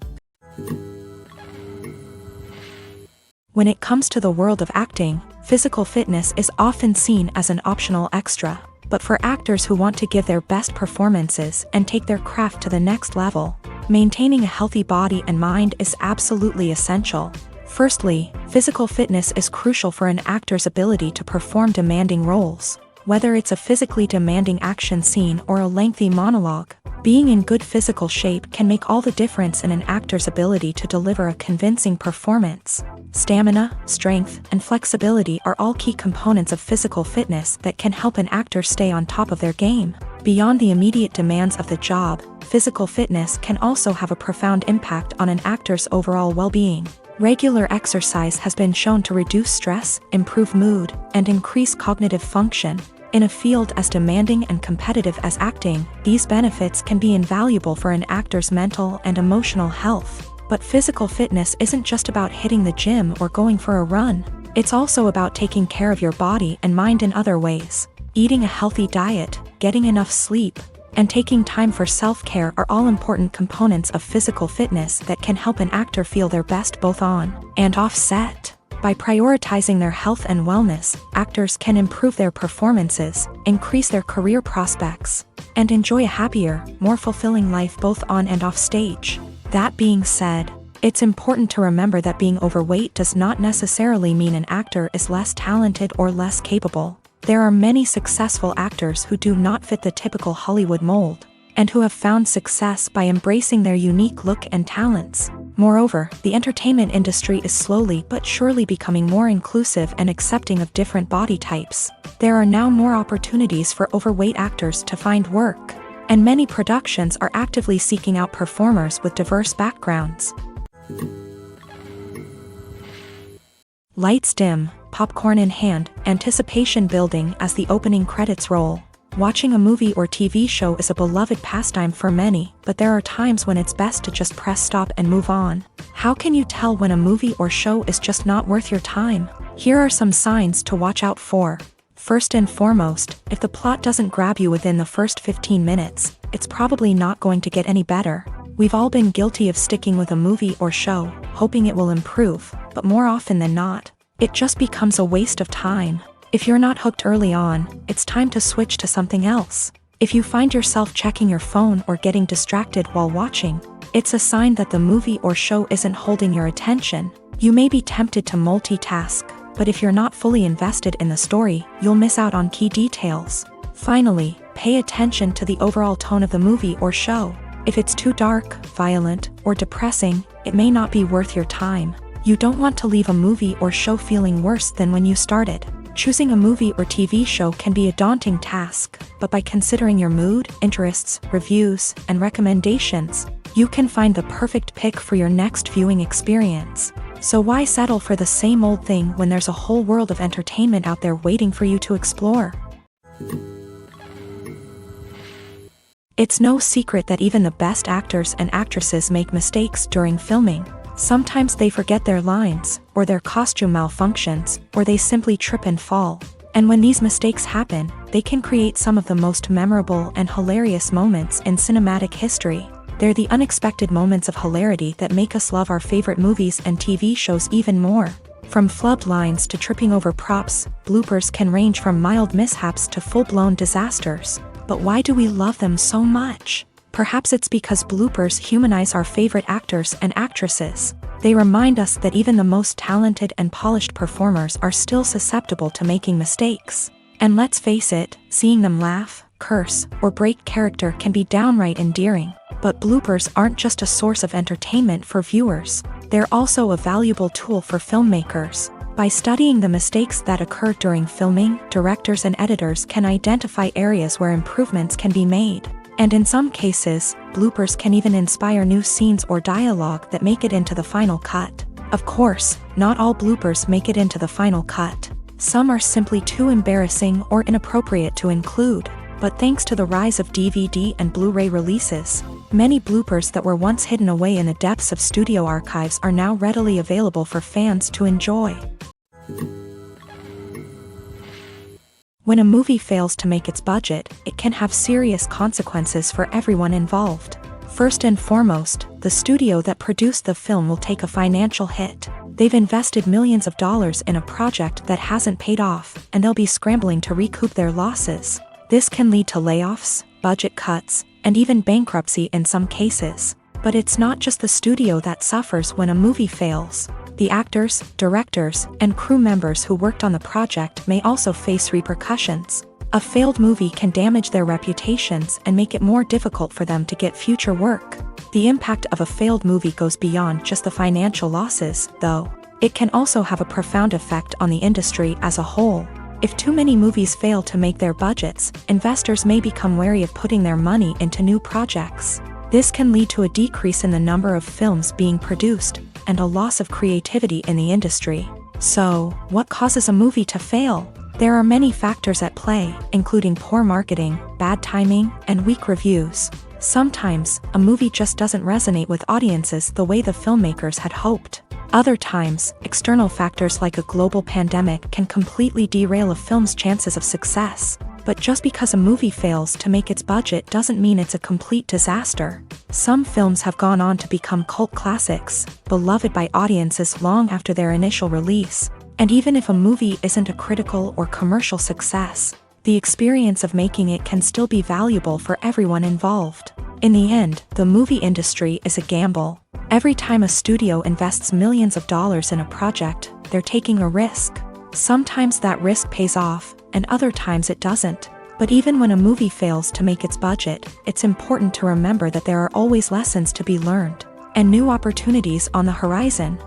When it comes to the world of acting, physical fitness is often seen as an optional extra, but for actors who want to give their best performances and take their craft to the next level, maintaining a healthy body and mind is absolutely essential. Firstly, physical fitness is crucial for an actor's ability to perform demanding roles. Whether it's a physically demanding action scene or a lengthy monologue, being in good physical shape can make all the difference in an actor's ability to deliver a convincing performance. Stamina, strength, and flexibility are all key components of physical fitness that can help an actor stay on top of their game. Beyond the immediate demands of the job, physical fitness can also have a profound impact on an actor's overall well-being. Regular exercise has been shown to reduce stress, improve mood, and increase cognitive function. In a field as demanding and competitive as acting, these benefits can be invaluable for an actor's mental and emotional health. But physical fitness isn't just about hitting the gym or going for a run. It's also about taking care of your body and mind in other ways. Eating a healthy diet, getting enough sleep, and taking time for self-care are all important components of physical fitness that can help an actor feel their best both on and off set. By prioritizing their health and wellness, actors can improve their performances, increase their career prospects, and enjoy a happier, more fulfilling life both on and off stage. That being said, it's important to remember that being overweight does not necessarily mean an actor is less talented or less capable. There are many successful actors who do not fit the typical Hollywood mold, and who have found success by embracing their unique look and talents. Moreover, the entertainment industry is slowly but surely becoming more inclusive and accepting of different body types. There are now more opportunities for overweight actors to find work, and many productions are actively seeking out performers with diverse backgrounds. Lights dim, popcorn in hand, anticipation building as the opening credits roll. Watching a movie or TV show is a beloved pastime for many, but there are times when it's best to just press stop and move on. How can you tell when a movie or show is just not worth your time? Here are some signs to watch out for. First and foremost, if the plot doesn't grab you within the first 15 minutes, it's probably not going to get any better. We've all been guilty of sticking with a movie or show, hoping it will improve, but more often than not, it just becomes a waste of time. If you're not hooked early on, it's time to switch to something else. If you find yourself checking your phone or getting distracted while watching, it's a sign that the movie or show isn't holding your attention. You may be tempted to multitask, but if you're not fully invested in the story, you'll miss out on key details. Finally, pay attention to the overall tone of the movie or show. If it's too dark, violent, or depressing, it may not be worth your time. You don't want to leave a movie or show feeling worse than when you started. Choosing a movie or TV show can be a daunting task, but by considering your mood, interests, reviews, and recommendations, you can find the perfect pick for your next viewing experience. So why settle for the same old thing when there's a whole world of entertainment out there waiting for you to explore? It's no secret that even the best actors and actresses make mistakes during filming. Sometimes they forget their lines, or their costume malfunctions, or they simply trip and fall. And when these mistakes happen, they can create some of the most memorable and hilarious moments in cinematic history. They're the unexpected moments of hilarity that make us love our favorite movies and TV shows even more. From flubbed lines to tripping over props, bloopers can range from mild mishaps to full-blown disasters. But why do we love them so much? Perhaps it's because bloopers humanize our favorite actors and actresses. They remind us that even the most talented and polished performers are still susceptible to making mistakes. And let's face it, seeing them laugh, curse, or break character can be downright endearing. But bloopers aren't just a source of entertainment for viewers. They're also a valuable tool for filmmakers. By studying the mistakes that occur during filming, directors and editors can identify areas where improvements can be made. And in some cases, bloopers can even inspire new scenes or dialogue that make it into the final cut. Of course, not all bloopers make it into the final cut. Some are simply too embarrassing or inappropriate to include. But thanks to the rise of DVD and Blu-ray releases, many bloopers that were once hidden away in the depths of studio archives are now readily available for fans to enjoy. When a movie fails to make its budget, it can have serious consequences for everyone involved. First and foremost, the studio that produced the film will take a financial hit. They've invested millions of dollars in a project that hasn't paid off, and they'll be scrambling to recoup their losses. This can lead to layoffs, budget cuts, and even bankruptcy in some cases. But it's not just the studio that suffers when a movie fails. The actors, directors, and crew members who worked on the project may also face repercussions. A failed movie can damage their reputations and make it more difficult for them to get future work. The impact of a failed movie goes beyond just the financial losses, though. It can also have a profound effect on the industry as a whole. If too many movies fail to make their budgets, investors may become wary of putting their money into new projects. This can lead to a decrease in the number of films being produced, and a loss of creativity in the industry. So, what causes a movie to fail? There are many factors at play, including poor marketing, bad timing, and weak reviews. Sometimes, a movie just doesn't resonate with audiences the way the filmmakers had hoped. Other times, external factors like a global pandemic can completely derail a film's chances of success. But just because a movie fails to make its budget doesn't mean it's a complete disaster. Some films have gone on to become cult classics, beloved by audiences long after their initial release. And even if a movie isn't a critical or commercial success, the experience of making it can still be valuable for everyone involved. In the end, the movie industry is a gamble. Every time a studio invests millions of dollars in a project, they're taking a risk. Sometimes that risk pays off, and other times it doesn't. But even when a movie fails to make its budget, it's important to remember that there are always lessons to be learned, and new opportunities on the horizon.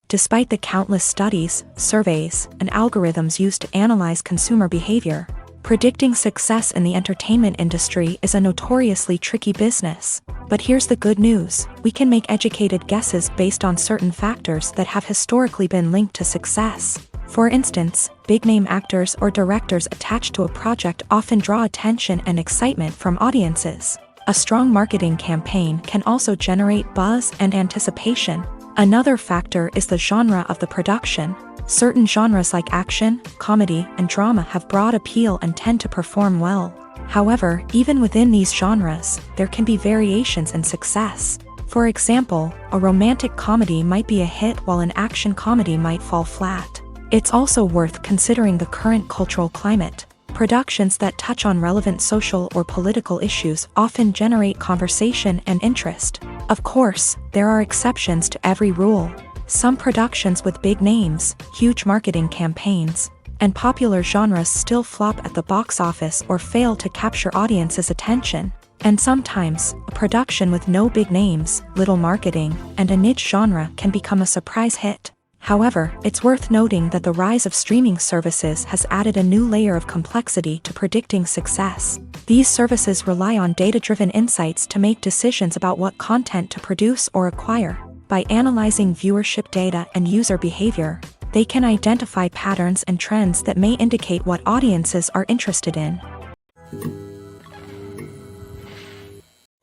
Despite the countless studies, surveys, and algorithms used to analyze consumer behavior, predicting success in the entertainment industry is a notoriously tricky business. But here's the good news: we can make educated guesses based on certain factors that have historically been linked to success. For instance, big-name actors or directors attached to a project often draw attention and excitement from audiences. A strong marketing campaign can also generate buzz and anticipation. Another factor is the genre of the production. Certain genres like action, comedy, and drama have broad appeal and tend to perform well. However, even within these genres, there can be variations in success. For example, a romantic comedy might be a hit while an action comedy might fall flat. It's also worth considering the current cultural climate. Productions that touch on relevant social or political issues often generate conversation and interest. Of course, there are exceptions to every rule. Some productions with big names, huge marketing campaigns, and popular genres still flop at the box office or fail to capture audiences' attention. And sometimes, a production with no big names, little marketing, and a niche genre can become a surprise hit. However, it's worth noting that the rise of streaming services has added a new layer of complexity to predicting success. These services rely on data-driven insights to make decisions about what content to produce or acquire. By analyzing viewership data and user behavior, they can identify patterns and trends that may indicate what audiences are interested in.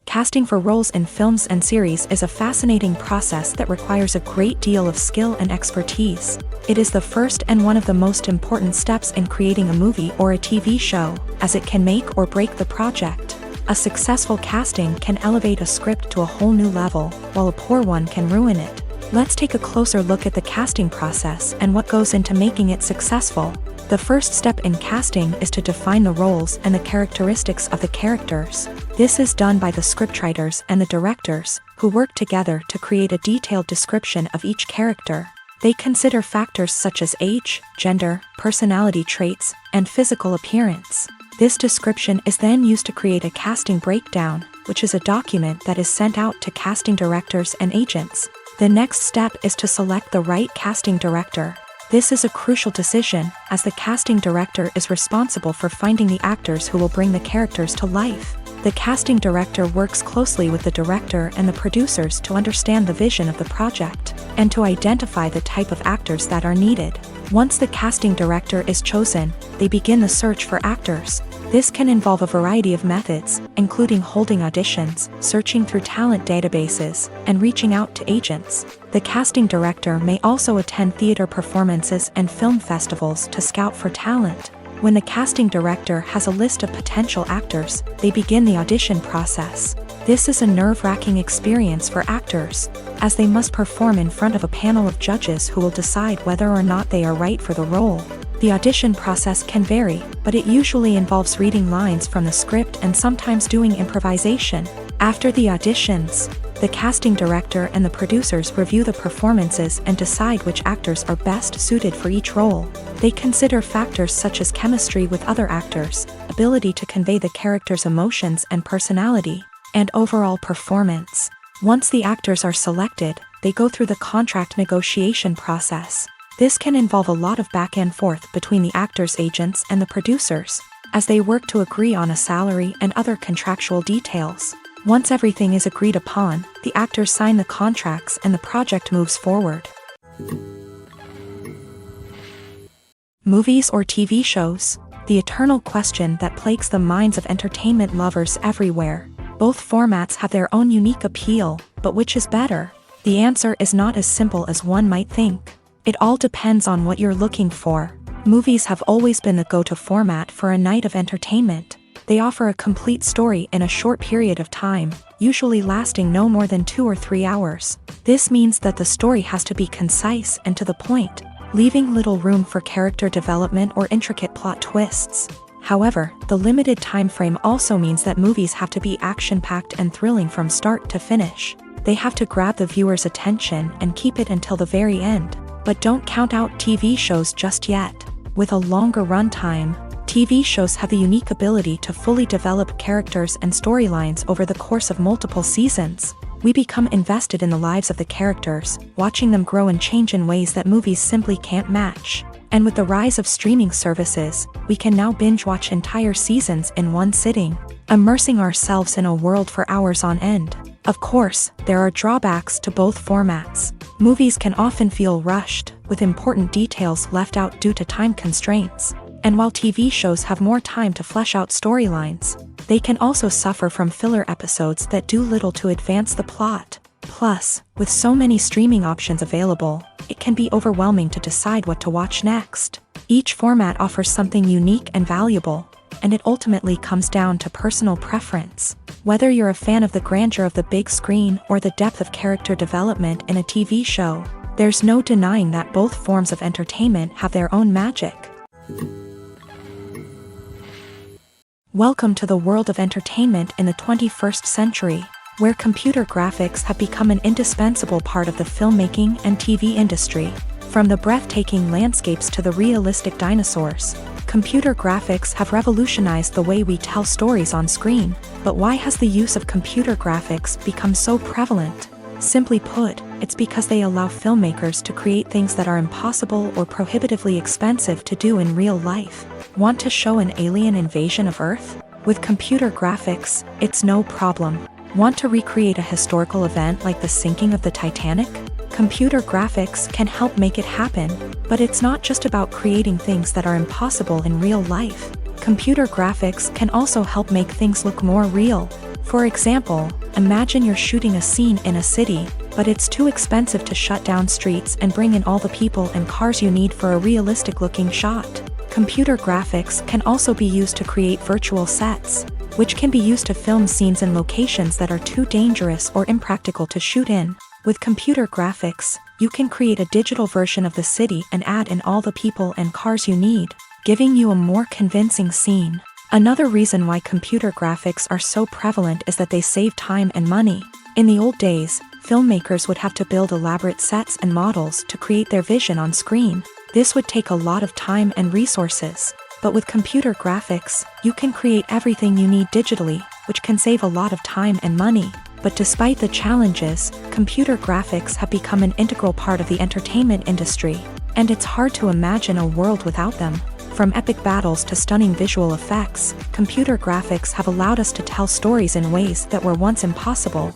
Casting for roles in films and series is a fascinating process that requires a great deal of skill and expertise. It is the first and one of the most important steps in creating a movie or a TV show, as it can make or break the project. A successful casting can elevate a script to a whole new level, while a poor one can ruin it. Let's take a closer look at the casting process and what goes into making it successful. The first step in casting is to define the roles and the characteristics of the characters. This is done by the scriptwriters and the directors, who work together to create a detailed description of each character. They consider factors such as age, gender, personality traits, and physical appearance. This description is then used to create a casting breakdown, which is a document that is sent out to casting directors and agents. The next step is to select the right casting director. This is a crucial decision, as the casting director is responsible for finding the actors who will bring the characters to life. The casting director works closely with the director and the producers to understand the vision of the project, and to identify the type of actors that are needed. Once the casting director is chosen, they begin the search for actors. This can involve a variety of methods, including holding auditions, searching through talent databases, and reaching out to agents. The casting director may also attend theater performances and film festivals to scout for talent. When the casting director has a list of potential actors, they begin the audition process. This is a nerve-wracking experience for actors, as they must perform in front of a panel of judges who will decide whether or not they are right for the role. The audition process can vary, but it usually involves reading lines from the script and sometimes doing improvisation. After the auditions, the casting director and the producers review the performances and decide which actors are best suited for each role. They consider factors such as chemistry with other actors, ability to convey the character's emotions and personality, and overall performance. Once the actors are selected, they go through the contract negotiation process. This can involve a lot of back and forth between the actors' agents and the producers, as they work to agree on a salary and other contractual details. Once everything is agreed upon, the actors sign the contracts and the project moves forward. Movies or TV shows? The eternal question that plagues the minds of entertainment lovers everywhere. Both formats have their own unique appeal, but which is better? The answer is not as simple as one might think. It all depends on what you're looking for. Movies have always been the go-to format for a night of entertainment. They offer a complete story in a short period of time, usually lasting no more than 2 or 3 hours. This means that the story has to be concise and to the point, leaving little room for character development or intricate plot twists. However, the limited time frame also means that movies have to be action-packed and thrilling from start to finish. They have to grab the viewer's attention and keep it until the very end. But don't count out TV shows just yet. With a longer runtime, TV shows have the unique ability to fully develop characters and storylines over the course of multiple seasons. We become invested in the lives of the characters, watching them grow and change in ways that movies simply can't match. And with the rise of streaming services, we can now binge-watch entire seasons in one sitting, immersing ourselves in a world for hours on end. Of course, there are drawbacks to both formats. Movies can often feel rushed, with important details left out due to time constraints. And while TV shows have more time to flesh out storylines, they can also suffer from filler episodes that do little to advance the plot. Plus, with so many streaming options available, it can be overwhelming to decide what to watch next. Each format offers something unique and valuable, and it ultimately comes down to personal preference. Whether you're a fan of the grandeur of the big screen or the depth of character development in a TV show, there's no denying that both forms of entertainment have their own magic. Welcome to the world of entertainment in the 21st century, where computer graphics have become an indispensable part of the filmmaking and TV industry. From the breathtaking landscapes to the realistic dinosaurs, computer graphics have revolutionized the way we tell stories on screen. But why has the use of computer graphics become so prevalent? Simply put, it's because they allow filmmakers to create things that are impossible or prohibitively expensive to do in real life. Want to show an alien invasion of Earth? With computer graphics, it's no problem. Want to recreate a historical event like the sinking of the Titanic? Computer graphics can help make it happen, but it's not just about creating things that are impossible in real life. Computer graphics can also help make things look more real. For example, imagine you're shooting a scene in a city, but it's too expensive to shut down streets and bring in all the people and cars you need for a realistic-looking shot. Computer graphics can also be used to create virtual sets, which can be used to film scenes in locations that are too dangerous or impractical to shoot in. With computer graphics, you can create a digital version of the city and add in all the people and cars you need, giving you a more convincing scene. Another reason why computer graphics are so prevalent is that they save time and money. In the old days, filmmakers would have to build elaborate sets and models to create their vision on screen. This would take a lot of time and resources. But with computer graphics, you can create everything you need digitally, which can save a lot of time and money. But despite the challenges, computer graphics have become an integral part of the entertainment industry, and it's hard to imagine a world without them. From epic battles to stunning visual effects, computer graphics have allowed us to tell stories in ways that were once impossible.